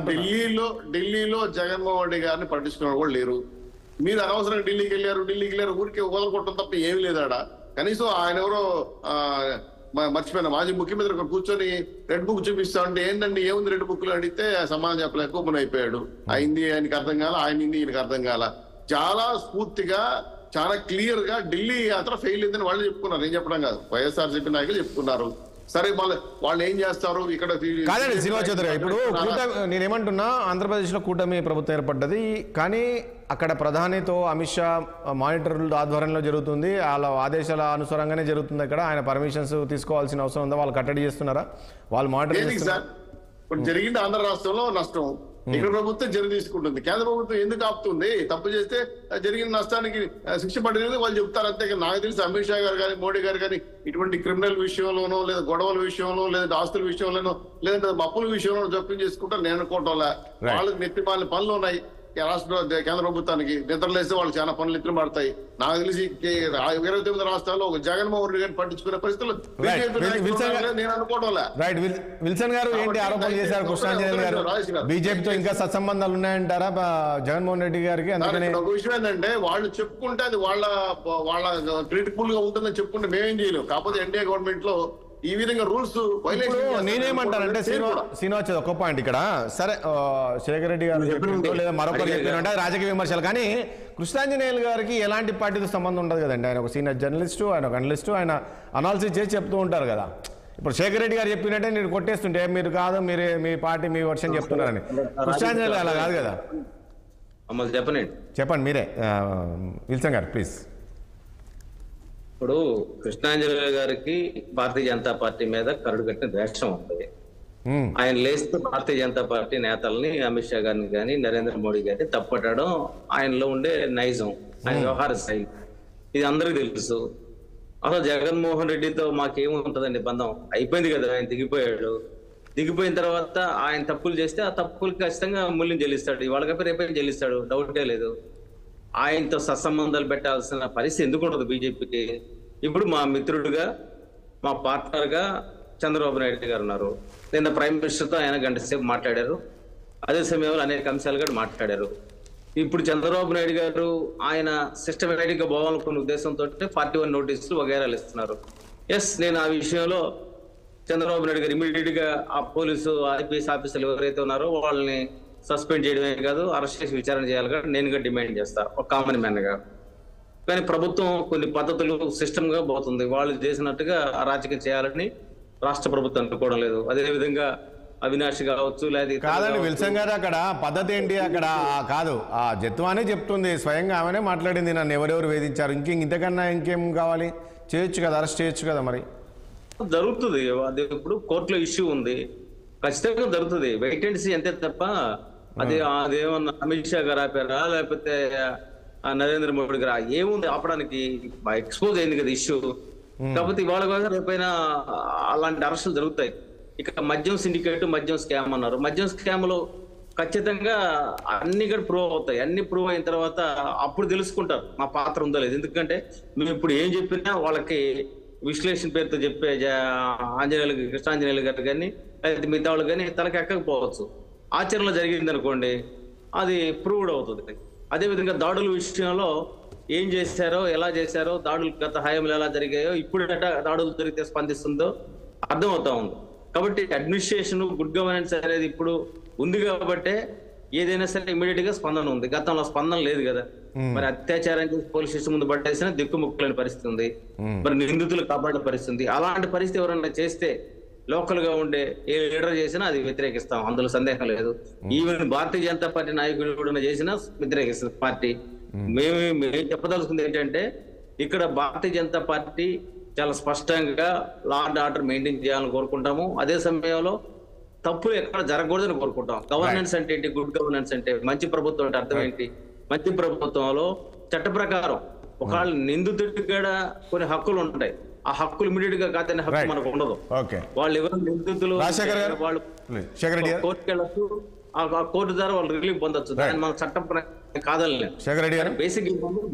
ఢిల్లీలో జగన్మోహన్ రెడ్డి గారిని పట్టించుకున్న కూడా లేరు. మీరు అనవసరంగా ఢిల్లీకి వెళ్ళారు ఊరికి వదలకొట్టడం తప్ప ఏమి లేదాడ. కనీసం ఆయన ఎవరో మర్చిపోయిన మాజీ ముఖ్యమంత్రి కూర్చొని రెడ్ బుక్ చూపిస్తా ఉంటే ఏంటండి ఏముంది రెడ్ బుక్ లో అడిగితే సమాధానం చెప్పలేక ఓపెన్ అయిపోయాడు. అయింది ఆయనకి అర్థం కాల, ఆయన ఈయనకి అర్థం కాల. చాలా స్ఫూర్తిగా చాలా క్లియర్ గా ఢిల్లీ యాత్ర ఫెయిల్ అయిందని వాళ్ళు చెప్పుకున్నారు. ఏం చెప్పడం కాదు, వైఎస్ఆర్సీపీ నాయకులు చెప్పుకున్నారు. సరే వాళ్ళు ఏం చేస్తారు ఇక్కడ? కాదండి శ్రీనివాస్ చౌదరి, ఇప్పుడు నేనేమంటున్నా, ఆంధ్రప్రదేశ్లో కూటమి ప్రభుత్వం ఏర్పడ్డది. కానీ అక్కడ ప్రధానితో అమిత్ షా మానిటర్ ఆధ్వర్యంలో జరుగుతుంది, వాళ్ళ ఆదేశాల అనుసారంగానే జరుగుతుంది. అక్కడ ఆయన పర్మిషన్స్ తీసుకోవాల్సిన అవసరం ఉందా? వాళ్ళు కట్టడి చేస్తున్నారా? వాళ్ళు మానిటర్ ఇప్పుడు జరిగింది ఆంధ్ర రాష్ట్రంలో నష్టం, ఇక్కడ ప్రభుత్వం చర్య తీసుకుంటుంది. కేంద్ర ప్రభుత్వం ఎందుకు ఆపుతుంది? తప్పు చేస్తే జరిగిన నష్టానికి శిక్ష పడలేదు వాళ్ళు చెప్తారు. అంతే నాకు తెలిసి అమిత్ షా గారు కానీ మోడీ గారు కానీ ఇటువంటి క్రిమినల్ విషయంలోనో లేదా గొడవల విషయంలో లేదా ఆస్తుల విషయంలోనో లేదంటే అప్పుల విషయంలో జోక్యం చేసుకుంటారు నేను అనుకోవటంలా. వాళ్ళకి నెత్తిమాలిన పనులు ఉన్నాయి. రాష్ట్ర కేంద్ర ప్రభుత్వానికి నిద్రలేస్తే వాళ్ళు చాలా పనులు ఎత్తులు పడతాయి. నాకు తెలిసి 29 రాష్ట్రాల్లో ఒక జగన్మోహన్ రెడ్డి గారిని పట్టించుకునే పరిస్థితులు నేను అనుకోవడం. విల్సన్ గారు ఏంటి ఆరోపణలు చేశారు కృష్ణాంజలి గారు? బీజేపీతో ఇంకా సత్సంబంధాలు ఉన్నాయంటారా జగన్మోహన్ రెడ్డి గారికి? అందుకని ఒక విషయం ఏంటంటే వాళ్ళు చెప్పుకుంటే అది వాళ్ళ క్రిటికల్ గా ఉంటుందని చెప్పుకుంటే మేమేం చేయలేము. కాకపోతే ఎన్డీఏ గవర్నమెంట్ లో ఈ విధంగా రూల్స్ నేనేమంటానంటే శ్రీనివాస్ ఒక పాయింట్ ఇక్కడ సరే శేఖర్ రెడ్డి గారు చెప్పినట్టు లేదా మరొకరు చెప్పినట్టు రాజకీయ విమర్శలు, కానీ కృష్ణాంజనేయులు గారికి ఎలాంటి పార్టీతో సంబంధం ఉండదు కదండి. ఆయన ఒక సీనియర్ జర్నలిస్టు, ఆయన ఒక అనలిస్టు, ఆయన అనాలిసిస్ చేసి చెప్తూ ఉంటారు కదా. ఇప్పుడు శేఖర్ రెడ్డి గారు చెప్పినట్టే నేను కొట్టేస్తుంటే మీరు కాదు, మీరే మీ పార్టీ మీ వర్షన్ చెప్తున్నారని. కృష్ణాంజనేయులు అలా కాదు కదా. చెప్పండి మీరే విల్సన్ గారు ప్లీజ్. ఇప్పుడు కృష్ణాంజలి గారికి భారతీయ జనతా పార్టీ మీద కరుడు కట్టిన ద్వేషం ఉంటుంది. ఆయన లేస్తే భారతీయ జనతా పార్టీ నేతల్ని, అమిత్ షా గారిని కానీ నరేంద్ర మోడీ గారిని తప్పట్టడం ఆయనలో ఉండే నైజం, ఆయన వ్యవహార శైలి, ఇది అందరికీ తెలుసు. అసలు జగన్మోహన్ రెడ్డితో మాకేముంటదండి బంధం, అయిపోయింది కదా. ఆయన దిగిపోయిన తర్వాత ఆయన తప్పులు చేస్తే ఆ తప్పులకి ఖచ్చితంగా మూల్యం చెల్లిస్తాడు. ఇవాళ కాకపోతే రేపే చెల్లిస్తాడు, డౌటే లేదు. ఆయనతో సత్సంబంధాలు పెట్టాల్సిన పరిస్థితి ఎందుకు ఉండదు బీజేపీకి. ఇప్పుడు మా మిత్రుడిగా, మా పార్ట్నర్గా చంద్రబాబు నాయుడు గారు ఉన్నారు. నిన్న ప్రైమ్ మినిస్టర్తో ఆయన గంట సేపు మాట్లాడారు. అదే సమయంలో అనేక అంశాలు కూడా మాట్లాడారు. ఇప్పుడు చంద్రబాబు నాయుడు గారు ఆయన సిస్టమేటిక్ గా పోవాలనుకున్న ఉద్దేశంతో 41 నోటీసులు వగైరాలు ఇస్తున్నారు. ఎస్, నేను ఆ విషయంలో చంద్రబాబు నాయుడు గారు ఇమీడియట్ గా ఆ పోలీసు ఐపీఎస్ ఆఫీసర్లు ఎవరైతే ఉన్నారో వాళ్ళని సస్పెండ్ చేయడమే కాదు, అరెస్ట్ చేసి విచారణ చేయాలి కూడా నేను డిమాండ్ చేస్తా ఒక కామన్ మ్యాన్ గా. కానీ ప్రభుత్వం కొన్ని పద్ధతులు సిస్టమ్ గా పోతుంది. వాళ్ళు చేసినట్టుగా అరాచకం చేయాలని రాష్ట్ర ప్రభుత్వం అనుకోవడం లేదు. అదే విధంగా అవినాష్ కావచ్చు, లేదా కాదండి విల్సన్ గారు, అక్కడ పద్ధతి ఏంటి అక్కడ కాదు, ఆ జత్వానే చెప్తుంది, స్వయంగా ఆమెనే మాట్లాడింది, నన్ను ఎవరెవరు వేధించారు, ఇంతకన్నా ఇంకేం కావాలి, చేయొచ్చు కదా, అరెస్ట్ చేయొచ్చు కదా. మరి జరుగుతుంది, అది ఇప్పుడు కోర్టులో ఇష్యూ ఉంది, ఖచ్చితంగా జరుగుతుంది. వెయిట్ అండ్ సీ అంతే తప్ప అదేమన్నా అమిత్ షా గారు ఆపారా లేకపోతే నరేంద్ర మోడీ గారు ఏముంది ఆపడానికి, ఎక్స్పోజ్ అయింది కదా ఇష్యూ. కాకపోతే ఇవాళ కాదు రేపైనా అలాంటి అరెస్టులు జరుగుతాయి. ఇక మద్యం సిండికేట్, మద్యం స్కామ్ అన్నారు. మద్యం స్కామ్ లో ఖచ్చితంగా అన్ని కూడా ప్రూవ్ అవుతాయి. అన్ని ప్రూవ్ అయిన తర్వాత అప్పుడు తెలుసుకుంటారు మా పాత్ర ఉందో లేదు. ఎందుకంటే మేము ఇప్పుడు ఏం చెప్పినా వాళ్ళకి విశ్లేషణ పేరుతో చెప్పే కృష్ణాంజనేయులు గారు కానీ లేదా మిగతా వాళ్ళు కానీ తనకి ఎక్కకపోవచ్చు. ఆచరణలో జరిగింది అనుకోండి, అది ప్రూవ్డ్ అవుతుంది. అదేవిధంగా దాడుల విషయంలో ఏం చేశారో, ఎలా చేశారో, దాడులు గత హయాంలో ఎలా జరిగాయో, ఇప్పుడు దాడులు జరిగితే స్పందిస్తుందో అర్థమవుతా ఉంది. కాబట్టి అడ్మినిస్ట్రేషన్, గుడ్ గవర్నెన్స్ అనేది ఇప్పుడు ఉంది కాబట్టే ఏదైనా సరే ఇమీడియట్ గా స్పందన ఉంది. గతంలో స్పందన లేదు కదా. మరి అత్యాచారం చేసి పోలీస్ స్టేషన్ ముందు పట్టేసిన దిక్కుముక్కులేని పరిస్థితి ఉంది. మరి నిందితులు కాపాడే పరిస్థితి ఉంది. అలాంటి పరిస్థితి ఎవరైనా చేస్తే లోకల్ గా ఉండే ఏ లీడర్ చేసినా అది వ్యతిరేకిస్తాం, అందులో సందేహం లేదు. ఈవెన్ భారతీయ జనతా పార్టీ నాయకులు కూడా చేసినా వ్యతిరేకిస్తుంది పార్టీ. మేము చెప్పదలుచుకుంది ఏంటంటే, ఇక్కడ భారతీయ జనతా పార్టీ చాలా స్పష్టంగా లా అండ్ ఆర్డర్ మెయింటైన్ చేయాలని కోరుకుంటాము. అదే సమయంలో తప్పులు ఎక్కడ జరగకూడదని కోరుకుంటాం. గవర్నెన్స్ అంటే ఏంటి, గుడ్ గవర్నెన్స్ అంటే మంచి ప్రభుత్వం అంటే అర్థం ఏంటి? మంచి ప్రభుత్వంలో చట్ట ప్రకారం ఒకవేళ నిందితుడికి కూడా కొన్ని హక్కులు ఉంటాయి. ఆ హక్కులు ఇమీడియట్ గా కాదని హక్కు మనకు ఉండదు. వాళ్ళు ఎవరు నిందితులు వాళ్ళు కోర్టుకి వెళ్ళచ్చు, ఆ కోర్టు ద్వారా వాళ్ళు రిలీఫ్ పొందొచ్చు. దాన్ని మన చట్టం కాదలేదు. బేసిక్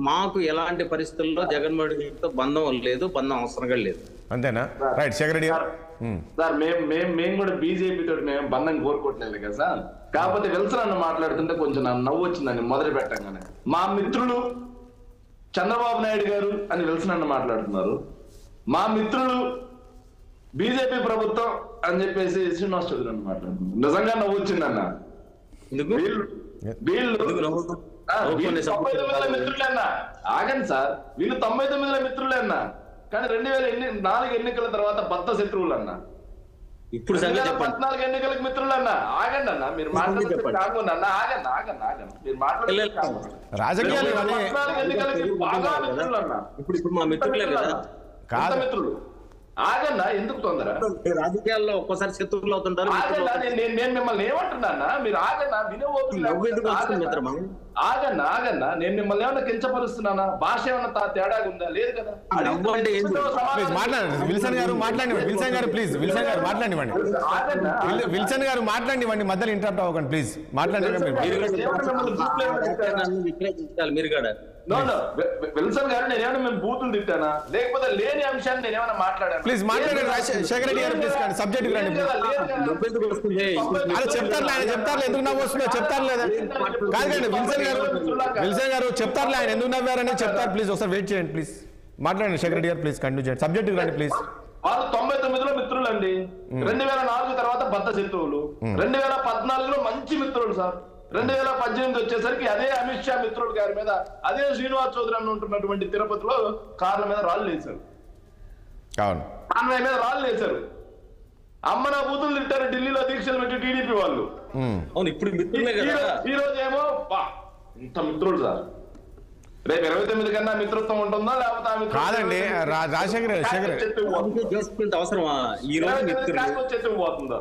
మాకు ఎలాంటి పరిస్థితుల్లో జగన్మోహన్ రెడ్డితో బంధం లేదు, బంధం అవసరంగా లేదు. అంతేనా? రైట్. శేఖర్ రెడ్డి గారు సార్, మేము కూడా బీజేపీ తోటి మేము బంధం కోరుకోవట్లేదు కదా సార్. కాకపోతే విల్సన్ అన్న మాట్లాడుతుంటే కొంచెం నాకు నవ్వు వచ్చిందని మొదలు పెట్టంగానే. మా మిత్రులు చంద్రబాబు నాయుడు గారు అని విల్సన్ అన్న మాట్లాడుతున్నారు. మా మిత్రులు బీజేపీ ప్రభుత్వం అని చెప్పేసి శ్రీనివాస్ చౌదరి అన్న మాట్లాడుతున్నారు. నిజంగా నవ్వు వచ్చిందన్న. వీళ్ళు 99 మిత్రులేనా? ఆగండి సార్, వీళ్ళు 99 మిత్రులేనా? కానీ 2004 ఎన్నికల తర్వాత బద్ద శత్రువులు అన్న. ఇప్పుడు 2014 ఎన్నికలకు మిత్రులు అన్న. ఆగండి అన్న, మీరు మాట్లాడుతున్న ఆగండి మీరు మాట్లాడుతున్న రాజకీయాలు ఎన్నికలకి బాగా మిత్రులు అన్న. ఇప్పుడు మా మిత్రులే కదా మిత్రులు. ఆగన్నా, ఎందుకు తొందర? రాజకీయాల్లో ఒక్కసారి శత్రువులు అవుతుంటారు. నేను మిమ్మల్ని ఏమంటున్నా, మీరు ఆగన్నా, వినే ఆగన్నా. నేను మిమ్మల్ని ఏమన్నా కించపరుస్తున్నానా? భాష ఏమన్నా తేడాగా ఉందా? లేదు కదా. విల్సన్ గారు మాట్లాడివ్వండి. విల్సన్ గారు ప్లీజ్, విల్సన్ గారు మాట్లాడివ్వండి. విల్సన్ గారు మాట్లాడివ్వండి, మధ్యలో ఇంటరప్ట్ అవ్వకండి ప్లీజ్. మాట్లాడండి. మీరు కూడా విల్సన్ గారు నేనేమన్నా మేము బూతులు తిట్టానా, లేకపోతే లేని అంశాన్ని నేనేమన్నా మాట్లాడాను? ప్లీజ్ మాట్లాడండి. శేఖర్ రెడ్డి గారు ప్లీజ్ కానీ సబ్జెక్ట్ రండి. అదే చెప్తారులే ఆయన, చెప్తారులే ఎందుకు నవ్వు వస్తుందో చెప్తారు లేదా? కాదండి విల్సన్ గారు చెప్తారులే ఆయన ఎందుకు నవ్వారని చెప్తారు. ప్లీజ్ ఒకసారి వెయిట్ చేయండి ప్లీజ్. మాట్లాడండి శేఖర్ రెడ్డి గారు ప్లీజ్, కంటిన్యూ చేయండి. సబ్జెక్ట్ రండి ప్లీజ్. వాళ్ళు 99 2009లో మిత్రులండి, 2004 తర్వాత బద్ద శత్రువులు, 2014లో మంచి మిత్రులు సార్, 2018 వచ్చేసరికి అదే అమిత్ షా మిత్రుడు గారి మీద అదే శ్రీనివాస్ చౌదరి అని ఉంటున్నటువంటి తిరుపతిలో కార్ల మీద రాళ్ళు వేశారు, కాన్వాయ్ మీద రాళ్ళు వేశారు. అమ్మన బూతులు తింటారు ఢిల్లీలో దీక్షలు పెట్టి టీడీపీ వాళ్ళు. ఇప్పుడు మిత్రులే కదా. ఈ రోజు ఏమో ఇంత మిత్రులు సార్, రేపు 29 కన్నా మిత్రత్వం ఉంటుందా లేకపోతే కాదండి రాజశేఖర్ అవసరమా? ఈ రోజు ఎత్తుకుపోతుందో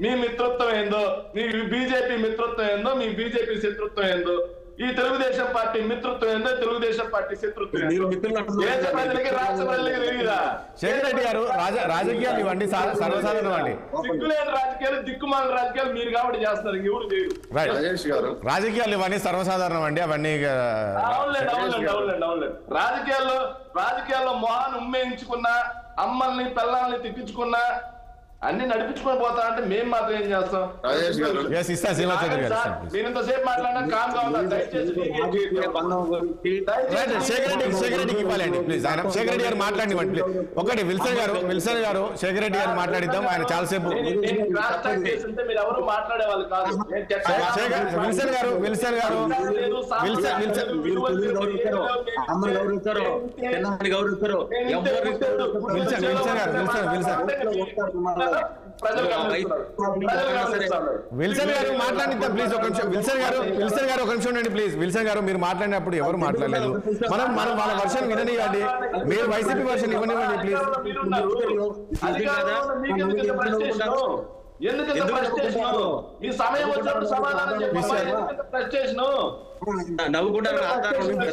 మీ మిత్రత్వం ఏందో, మీ బీజేపీ మిత్రత్వం ఏందో, మీ బీజేపీ శత్రుత్వం ఏందో, ఈ తెలుగుదేశం పార్టీ మిత్రత్వం ఏందో, తెలుగుదేశం పార్టీ శత్రుత్వం దేశ ప్రజలకి రాష్ట్ర ప్రజలకి తెలియదా? శేఖర్ రెడ్డి గారు రాజకీయాలు ఇవ్వండి సర్వసాధారణం అండి. దిక్కులేని రాజకీయాలు, దిక్కుమాల రాజకీయాలు మీరు కాబట్టి చేస్తున్నారు, ఎవరు చేయరు. రాజకీయాలు ఇవన్నీ సర్వసాధారణం అండి, అవన్నీ అవునులేండి. రాజకీయాల్లో మొహాన్ని ఉమ్మేయించుకున్నా, అమ్మల్ని పిల్లల్ని తిప్పించుకున్నా, అన్ని నడిపించుకొని పోతా అంటే మేము మాత్రం ఏం చేస్తాం? నేను ఇంతసేపు మాట్లాడినా కామ్ గా ఉన్నా, శేఖర్ రెడ్డికి ఇవ్వాలండి ప్లీజ్. ఆయన శేఖర్ రెడ్డి గారు మాట్లాడివ్వండి ఒకటి. విల్సన్ గారు శేఖర్ రెడ్డి గారు మాట్లాడిద్దాం. ఆయన చాలాసేపు మీరు ఎవరు మాట్లాడేవాళ్ళు కాదు. విల్సన్ గారు విల్సన్ గారు మాట్లాడిద్దాం ప్లీజ్. ఒక నిమిషం విల్సన్ గారు ఒక నిమిషం ఉండండి ప్లీజ్. విల్సన్ గారు మీరు మాట్లాడినప్పుడు ఎవరు మాట్లాడలేదు, మనం వాళ్ళ వర్షన్ విననివ్వండి, మీరు వైసీపీ వర్షన్ ఇవ్వనివ్వండి ప్లీజ్. మీ సమయం వచ్చినప్పుడు సమాధానం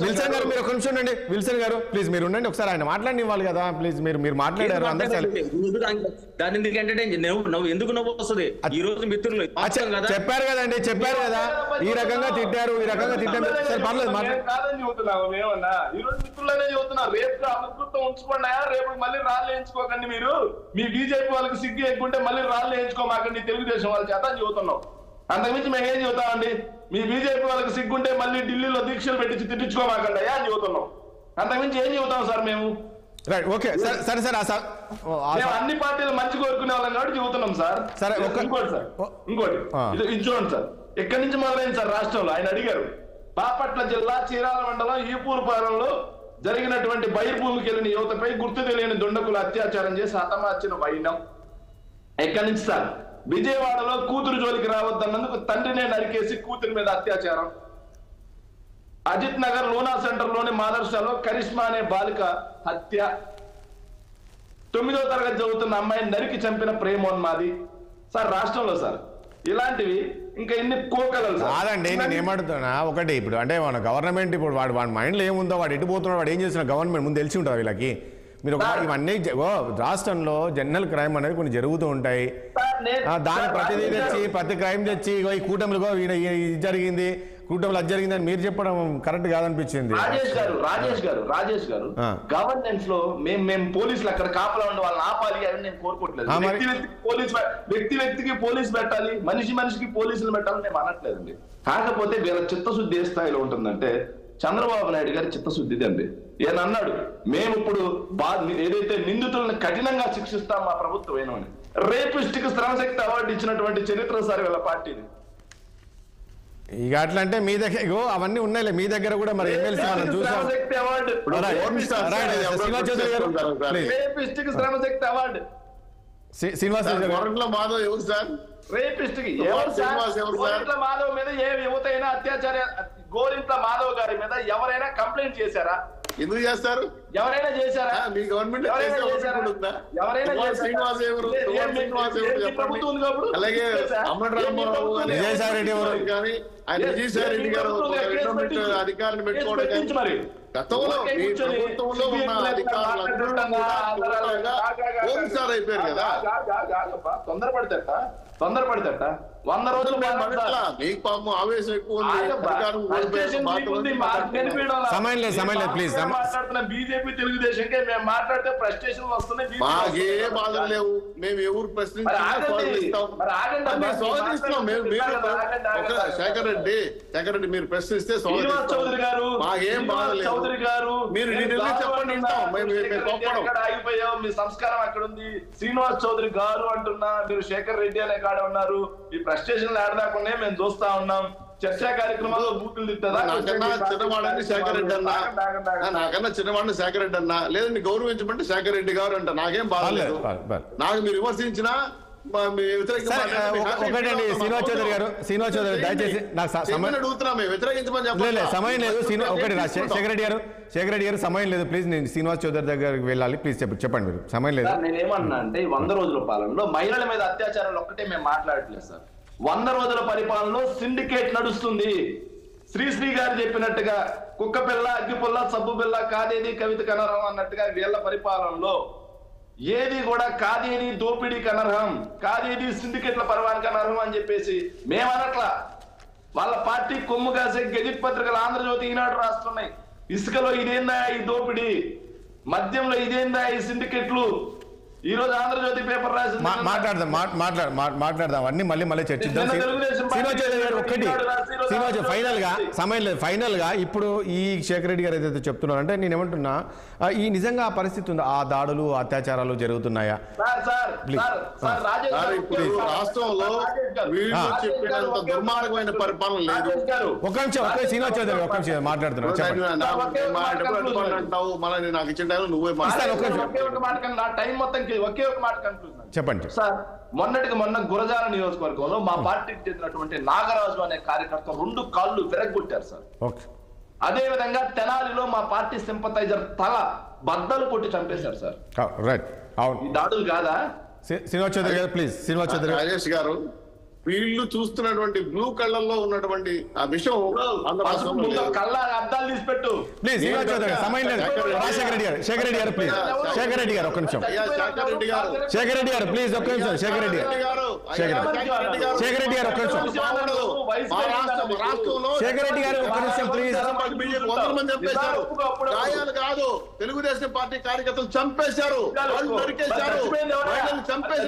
విల్సన్ గారు మీరు ఒక నిమిషం ఉండండి. విల్సన్ గారు ప్లీజ్ మీరు ఉండండి ఒకసారి, ఆయన మాట్లాడి ఇవ్వాలి కదా ప్లీజ్. మీరు మాట్లాడారు అందరూ దాని ఎందుకు నవ్వు వస్తుంది? ఈ రోజు మిత్రులు చెప్పారు కదండి, చెప్పారు కదా ఈ రకంగా తిట్టారు, ఈ రకంగా తిట్టారు. సరే పర్లేదు కాదని చెబుతున్నాము మేమన్నా. ఈ రోజు మిత్రులనే చెబుతున్నారు. రేపు అమృతం ఉంచుకున్నాయా, రేపు మళ్ళీ రాళ్ళు వేయించుకోకండి. మీరు మీ బీజేపీ వాళ్ళకి సిగ్గు ఎక్కుంటే మళ్ళీ రాళ్ళు వేయించుకోమాకండి తెలుగుదేశం వాళ్ళ చేత అని చెబుతున్నాం. అంతకుమించి మేము ఏం చెబుతామండి? మీ బీజేపీ వాళ్ళకి సిగ్గుంటే మళ్ళీ ఢిల్లీలో దీక్షలు పెట్టి తిట్టించుకోమాకండి అయ్యా అని చెబుతున్నాం. అంతకుమించి ఏం చెబుతాం సార్ మేము? ఓకే సరే మేము అన్ని పార్టీలు మంచి కోరుకునే వాళ్ళం కాబట్టి చెబుతున్నాం సార్. సరే ఇంకోటి ఇది చూడండి సార్, ఎక్కడి నుంచి మొదలైంది సార్ రాష్ట్రంలో? ఆయన అడిగారు. బాపట్ల జిల్లా చీరాల మండలం ఈపూరుపాలెంలో జరిగినటువంటి బహిర్భూమికి వెళ్ళిన యువతపై గుర్తు తెలియని దుండకులు అత్యాచారం చేసి హతమార్చిన వైనం ఎక్కడి నుంచి సార్? విజయవాడలో కూతురు జోలికి రావద్దన్నందుకు తండ్రినే నరికేసి కూతురి మీద అత్యాచారం. అజిత్ నగర్ లూనా సెంటర్ లోని మాదర్శాలో కరిష్మా అనే బాలిక హత్య. 9వ తరగతి చదువుతున్న అమ్మాయిని నరికి చంపిన ప్రేమోన్మాది సార్ రాష్ట్రంలో సార్. ఇలాంటివి ఇంకా ఎన్ని కోకలు కాదండి. నేను ఏమంటున్నా ఒకటి, ఇప్పుడు అంటే మన గవర్నమెంట్ ఇప్పుడు వాడి మైండ్లో ఏముందో, వాడు ఎటుపోతున్నాడు, వాడు ఏం చేస్తున్నా గవర్నమెంట్ ముందు తెలిసి ఉంటుంది వీళ్ళకి. మీరు ఇవన్నీ జనరల్ క్రైమ్ అనేది కొన్ని జరుగుతూ ఉంటాయి. దాని ప్రతిదీ తెచ్చి ప్రతి క్రైమ్ తెచ్చి ఈ కూటమిలో ఇది జరిగింది, కూటమిలో అది జరిగిందని మీరు చెప్పడం కరెక్ట్ కాదనిపించింది. రాజేష్ గారు గవర్నెన్స్ లో మేము పోలీసులు అక్కడ కాపలా ఉండే వాళ్ళని ఆపాలి అని నేను కోరుకోవట్లేదు. వ్యక్తికి పోలీసు పెట్టాలి, మనిషికి పోలీసులు పెట్టాలని నేను అనట్లేదండి. కాకపోతే వీళ్ళ చిత్తశుద్ధి ఏ స్థాయిలో ఉంటుందంటే, చంద్రబాబు నాయుడు గారి చిత్తశుద్ధి అండి. ఈయన అన్నాడు, మేము ఇప్పుడు ఏదైతే నిందితులను కఠినంగా శిక్షిస్తాం మా ప్రభుత్వం ఏమని. రేపిస్ట్ కి శ్రమశక్తి అవార్డు ఇచ్చినటువంటి చరిత్ర సార్ వీళ్ళ పార్టీని. ఇక అట్లా అంటే మీ దగ్గర అవన్నీ ఉన్నాయి, మీ దగ్గర కూడా మరి ఎమ్మెల్సీ మనం చూసాం. శ్రమశక్తి అవార్డు శ్రీనివాస్ మాధవ్ ఎవరు సార్? రేపిస్ట్ కి గోరింట్ల మాధవ్ మీద ఏ యువతైనా అత్యాచార, గోరింట్ల మాధవ్ గారి మీద ఎవరైనా కంప్లైంట్ చేశారా? ఎందుకు చేస్తారు? ఎవరైనా చేశారా? మీ గవర్నమెంట్ అలాగే అమ్మటి రాంబాబు విజయసాయి రెడ్డి కానీ ఆయన విజయసాయి రెడ్డి గారు అధికారులు పెట్టుకోవడం కానీ గతంలో మీ ప్రభుత్వంలో ఉన్న అధికారులు అయిపోయారు కదా. తొందరపడతాట తొందరపడితేట 100 రోజులు మీకు పాపం ఆవేశం ఎక్కువ ఉంది. సమయం లేదు ప్లీజ్. మాట్లాడుతున్న బీజేపీ తెలుగుదేశంకే మేము మాట్లాడితే ఫ్రస్ట్రేషన్ వస్తున్నాయి. మాకే బాధలు లేవు, మేము ఎవరు ప్రశ్నిస్తాం. శేఖర్ రెడ్డి మీరు ప్రశ్నిస్తే శ్రీనివాస్ చౌదరి గారు, మాకేం బాధ చౌదరి గారు మీరు చెప్పండి. ఆగిపోయావు, మీ సంస్కారం అక్కడ ఉంది. శ్రీనివాస్ చౌదరి గారు అంటున్నా, మీరు శేఖర్ రెడ్డి అనే కాడ ఉన్నారు. ఈ ఫ్రస్ట్రేషన్ ఆడదాకుండా మేము చూస్తా ఉన్నాం. చర్చా కార్యక్రమాల్లో బూతులు తిట్టదా? నాకన్నా చిన్నవాడని శేఖర్ రెడ్డి అన్నా, నాకన్నా చిన్నవాడిని శేఖర్ రెడ్డి అన్నా, లేదండి గౌరవించమంటే శేఖర్ రెడ్డి గారు అంట. నాకేం బాధలేదు. నాకు మీరు విమర్శించినా ఒకటండి శ్రీనివాస్ చౌదరి గారు, దయచేసి అడుగుతున్నా, మేము వ్యతిరేకించమని చెప్పలేదు. సమయం లేదు. ఒకటి శేఖర్ రెడ్డి గారు సమయం లేదు. ప్లీజ్ నేను శ్రీనివాస్ చౌదరి దగ్గరికి వెళ్ళాలి. ప్లీజ్ చెప్పండి మీరు. సమయం లేదు. నేనేమన్నా అంటే 100 రోజుల పాలనలో మహిళల మీద అత్యాచారాలు ఒక్కటే మేము మాట్లాడట్లేదు సార్. 100 రోజుల పరిపాలనలో సిండికేట్ నడుస్తుంది. శ్రీశ్రీ గారు చెప్పినట్టుగా కుక్క పిల్ల, అగ్గి పుల్ల, సబ్బు పిల్ల, కాదేది కవిత కనరం అన్నట్టుగా వీళ్ళ పరిపాలనలో ఏది కూడా కాదేది దోపిడీకి అనర్హం, కాదేది సిండికేట్ల పర్వానికి అనర్హం అని చెప్పేసి మేమనట్లా. వాళ్ళ పార్టీ కొమ్ము కాసే గెజిట్ పత్రికలు ఆంధ్రజ్యోతి, ఈనాడు రాస్తున్నాయి. ఇసుకలో ఇదేందా ఈ దోపిడీ, మద్యంలో ఇదేందా ఈ సిండికేట్లు. ఈ రోజు ఆంధ్రజ్యోతి పేపర్ రాసి మాట్లాడదాం అన్ని మళ్ళీ చర్చిద్దాం. శ్రీనివాస్ ఫైనల్ గా సమయం లేదు. ఫైనల్ గా ఇప్పుడు ఈ శేఖర్ రెడ్డి గారు ఏదైతే చెప్తున్నారంటే నేను ఏమంటున్నా, ఈ నిజంగా ఆ పరిస్థితి ఉందా? ఆ దాడులు అత్యాచారాలు జరుగుతున్నాయా? రాష్ట్రంలో చెప్పినంత దుర్మార్గమైన పరిపాలన లేదు. ఒక నిమిషం శ్రీనివాస్ చౌదరి ఒక నిమిషం మాట్లాడుతున్నాను. నాకు ఇచ్చిన టైం నువ్వే ఒకే ఒక మాట కన్క్లూజన్ చెప్పండి సార్. మొన్న గురజాల నియోజకవర్గంలో మా పార్టీకి చెందినటువంటి నాగరాజు అనే కార్యకర్త 2 కాళ్ళు విరగొట్టారు సార్. అదే విధంగా తెనాలిలో మా పార్టీ సింపథైజర్ తల బద్దలు కొట్టి చంపేశారు సార్. రైట్, అవును. ఈ దాడులు కాదా? శ్రీనివాస్ చౌదరి గారు ప్లీజ్. శ్రీనివాస్ చౌదరి రాజేష్ గారు, వీళ్ళు చూస్తున్నటువంటి బ్లూ కళ్ళల్లో ఉన్నటువంటి ఆ విషయం కళ్ళ అద్దాలు తీసి పెట్టు ప్లీజ్. శ్రీనివాస్ చౌదరి సమయం లేదు. శేఖర్ రెడ్డి గారు ప్లీజ్. శేఖర్ రెడ్డి గారు ఒక్క నిమిషం. శేఖర్ రెడ్డి గారు ప్లీజ్ ఒక్క నిమిషం. శేఖర్ రెడ్డి గారు ఒక్క నిమిషం. శేఖర్ రెడ్డి గారు ఒక్క నిమిషం ప్లీజ్. గాయాలు కాదు, తెలుగుదేశం పార్టీ కార్యకర్తలు చంపేశారు, చంపేసి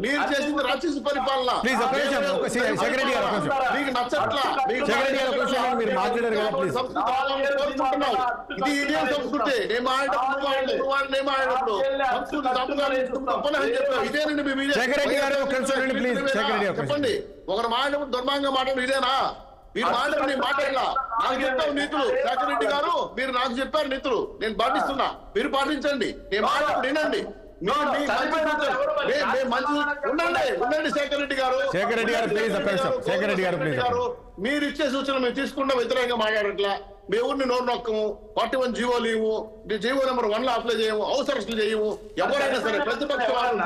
మీరు చేసింది రాక్షస పరిపాలన. మీకు నచ్చట్లా, మీరు మాట్లాడారు కదా ప్లీజ్. ఇది ఇదే సంస్కృతి. నేను ఆడినప్పుడు చెప్పండి, ఒకరు మాట్లాడినప్పుడు దుర్మార్గంగా మాట్లాడు ఇదేనా? మీరు మాట్లాడి మాట్లాడలా, నాకు చెప్పారు నీతులు. శేఖర్ రెడ్డి గారు మీరు నాకు చెప్పారు నీతులు, నేను పాటిస్తున్నా, మీరు పాటించండి. నేను మాట్లాడి వినండి. ఉండండి శేఖర్ రెడ్డి గారు. మీరు ఇచ్చే సూచనలు మేము తీసుకుంటా, వ్యతిరేకంగా మాట్లాడట్లా. మీ ఊరిని నోరు నొక్కము, 41 జీవోలు ఇవ్వు, జీవో నెంబర్ 1 అప్లై చేయము, అవసరస్తులు చేయము. ఎవరైనా సరే ప్రతిపక్ష వాళ్ళు,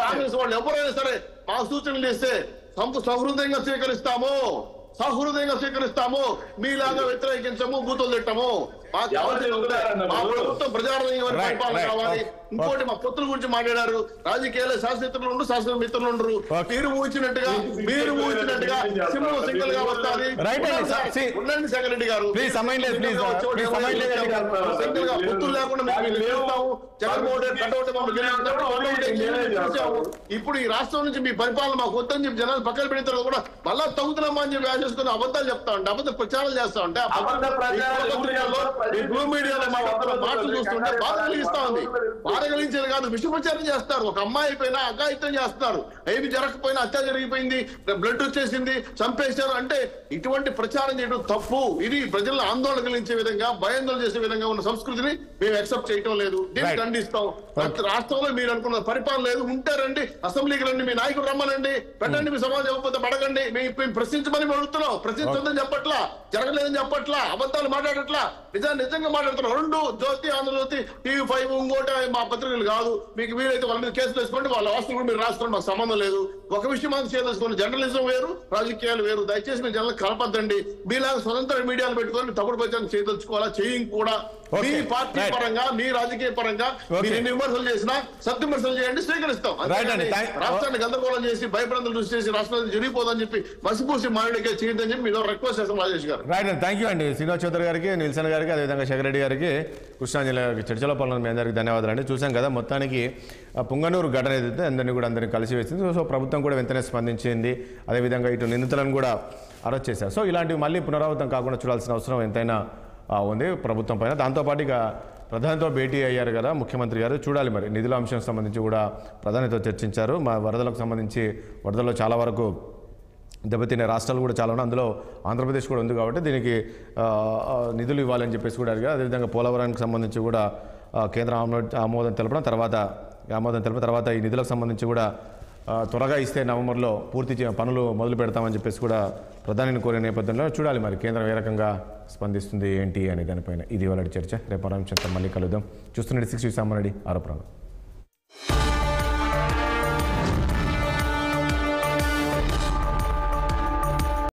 కాంగ్రెస్ వాళ్ళు ఎవరైనా సరే మా సూచనలు ఇస్తే సహృదయంగా స్వీకరిస్తాము. మీలాగా వ్యతిరేకించము, బూతులు తిట్టము. మా ప్రభుత్వం ప్రజారంగమైన పరిపాలన కావాలి. ఇంకోటి మా పొత్తుల గురించి మాట్లాడారు. రాజకీయాల్లో శాస్త్రమిత్రులు ఉండరు, శాస్త్ర మిత్రులు ఉండరు. మీరు ఊహించినట్టుగా సింహం సింగిల్ గా వస్తుంది. ఉండండి శేఖర్ రెడ్డి గారు, సింగిల్ గా పొత్తులు లేకుండా జగన్మోహన్ రెడ్డి కటౌట్ ఇప్పుడు ఈ రాష్ట్రం నుంచి మీ పరిపాలన మాకు వద్దని చెప్పి జనాలు పక్కన పెడిన తర్వాత కూడా మళ్ళా తగ్గుతున్నామా అని చెప్పి చేసుకుని అబద్ధాలు చెప్తా ఉంటే, అబద్ధ ప్రచారాలు చేస్తా ఉంటే, బ్లూ మీడియాలో మాటలు చూస్తుంటే బాధ కలిగిస్తా ఉంది. బాధ కలిగించేది కాదు, విష ప్రచారం చేస్తారు. ఒక అమ్మాయి అయిపోయినా అఘాయిత్యం చేస్తున్నారు. ఏమి జరగకపోయినా అత్యాచారం జరిగిపోయింది, బ్లడ్ వచ్చేసింది, చంపేశారు అంటే ఇటువంటి ప్రచారం చేయడం తప్పు. ఇది ప్రజలను ఆందోళన కలిగించే విధంగా, భయాందోళన చేసే విధంగా ఉన్న సంస్కృతిని మేము యాక్సెప్ట్ చేయటం లేదు. దీన్ని ఖండిస్తాం. రాష్ట్రంలో మీరు అనుకున్న పరిపాలన లేదు. ఉంటారండి, అసెంబ్లీకి రండి, మీ నాయకుడు రమ్మనండి, పెట్టండి. మీ సమాజం ఇవ్వకపోతే పడగండి. మేము ప్రశ్నించమని అడుగుతున్నాం. ప్రశ్నించొద్దని చెప్పట్లా, జరగలేదని చెప్పట్లా, అబద్ధాలు మాట్లాడట్లా. నిజంగా మాట్లాడుతున్నా. 2 జ్యోతి, ఆంధ్రజ్యోతి, TV5 ఇంకోటి మా పత్రికలు కాదు. మీకు వీలైతే వాళ్ళ మీద కేసులు వేసుకోండి, వాళ్ళ ఆస్తులు కూడా మీరు రాసుకోండి, మాకు సంబంధం లేదు. ఒక విషయం మాకు చేసుకోండి, జర్నలిజం వేరు, రాజకీయాలు వేరు. దయచేసి మీరు జనాలకు కలపద్దండి. మీలాగా స్వతంత్ర మీడియాలు పెట్టుకొని తప్పుడు ప్రచారం చేయదలుచుకోవాలా, చేయం కూడా. మీ పార్టీ పరంగా, మీ రాజకీయ పరంగా మీరు ఎన్ని విమర్శలు చేసినా సత్విమర్శలు చేయండి, స్వీకరిస్తాం. రాష్ట్రాన్ని గందరగోళం చేసి భయప్రాంతాలు దృష్టి చేసి రాష్ట్రాన్ని జరిగిపోదని చెప్పి మసిపూసి మామిడికే చేయొద్దని చెప్పి మీరు రిక్వెస్ట్ చేస్తాం రాజేష్ గారు. రైట్ అండి, థ్యాంక్ యూ అండి. శ్రీనివాస్ చౌదరి గారికి, నిల్సన్ గారికి, అదేవిధంగా శేఖర్ రెడ్డి గారికి, కృష్ణాంజలి గారికి, చర్చలో పాల్గొన్న మీ అందరికీ ధన్యవాదాలు అండి. చూసాం కదా, మొత్తానికి పుంగనూరు ఘటన ఏదైతే అందరినీ కలిసి వేసింది. సో ప్రభుత్వం కూడా వెంటనే స్పందించింది. అదేవిధంగా ఇటు నిందితులను కూడా అరెస్ట్ చేశారు. సో ఇలాంటివి మళ్ళీ పునరావృతం కాకుండా చూడాల్సిన అవసరం ఎంతైనా ఉంది ప్రభుత్వం పైన. దాంతోపాటు ఇక ప్రధానితో భేటీ అయ్యారు కదా ముఖ్యమంత్రి గారు, చూడాలి మరి నిధుల అంశం సంబంధించి కూడా ప్రధానితో చర్చించారు. మా వరదలకు సంబంధించి, వరదల్లో చాలా వరకు దెబ్బతినే రాష్ట్రాలు కూడా చాలా ఉన్నాయి, అందులో ఆంధ్రప్రదేశ్ కూడా ఉంది కాబట్టి దీనికి నిధులు ఇవ్వాలని చెప్పేసి కూడా అడిగారు. అదేవిధంగా పోలవరానికి సంబంధించి కూడా కేంద్రం ఆమోదం తెలపడం, తర్వాత ఈ నిధులకు సంబంధించి కూడా త్వరగా ఇస్తే నవంబర్లో పూర్తి పనులు మొదలు పెడతామని చెప్పేసి కూడా ప్రధానిని కోరిన నేపథ్యంలో చూడాలి మరి కేంద్రం ఏ రకంగా స్పందిస్తుంది ఏంటి అనే దానిపైన. ఇది వాళ్ళ చర్చ. రేపు మరో అంశంతో మళ్ళీ కలుద్దాం. చూస్తున్నట్టు 6 సామారెడ్డి ఆరోపణలు.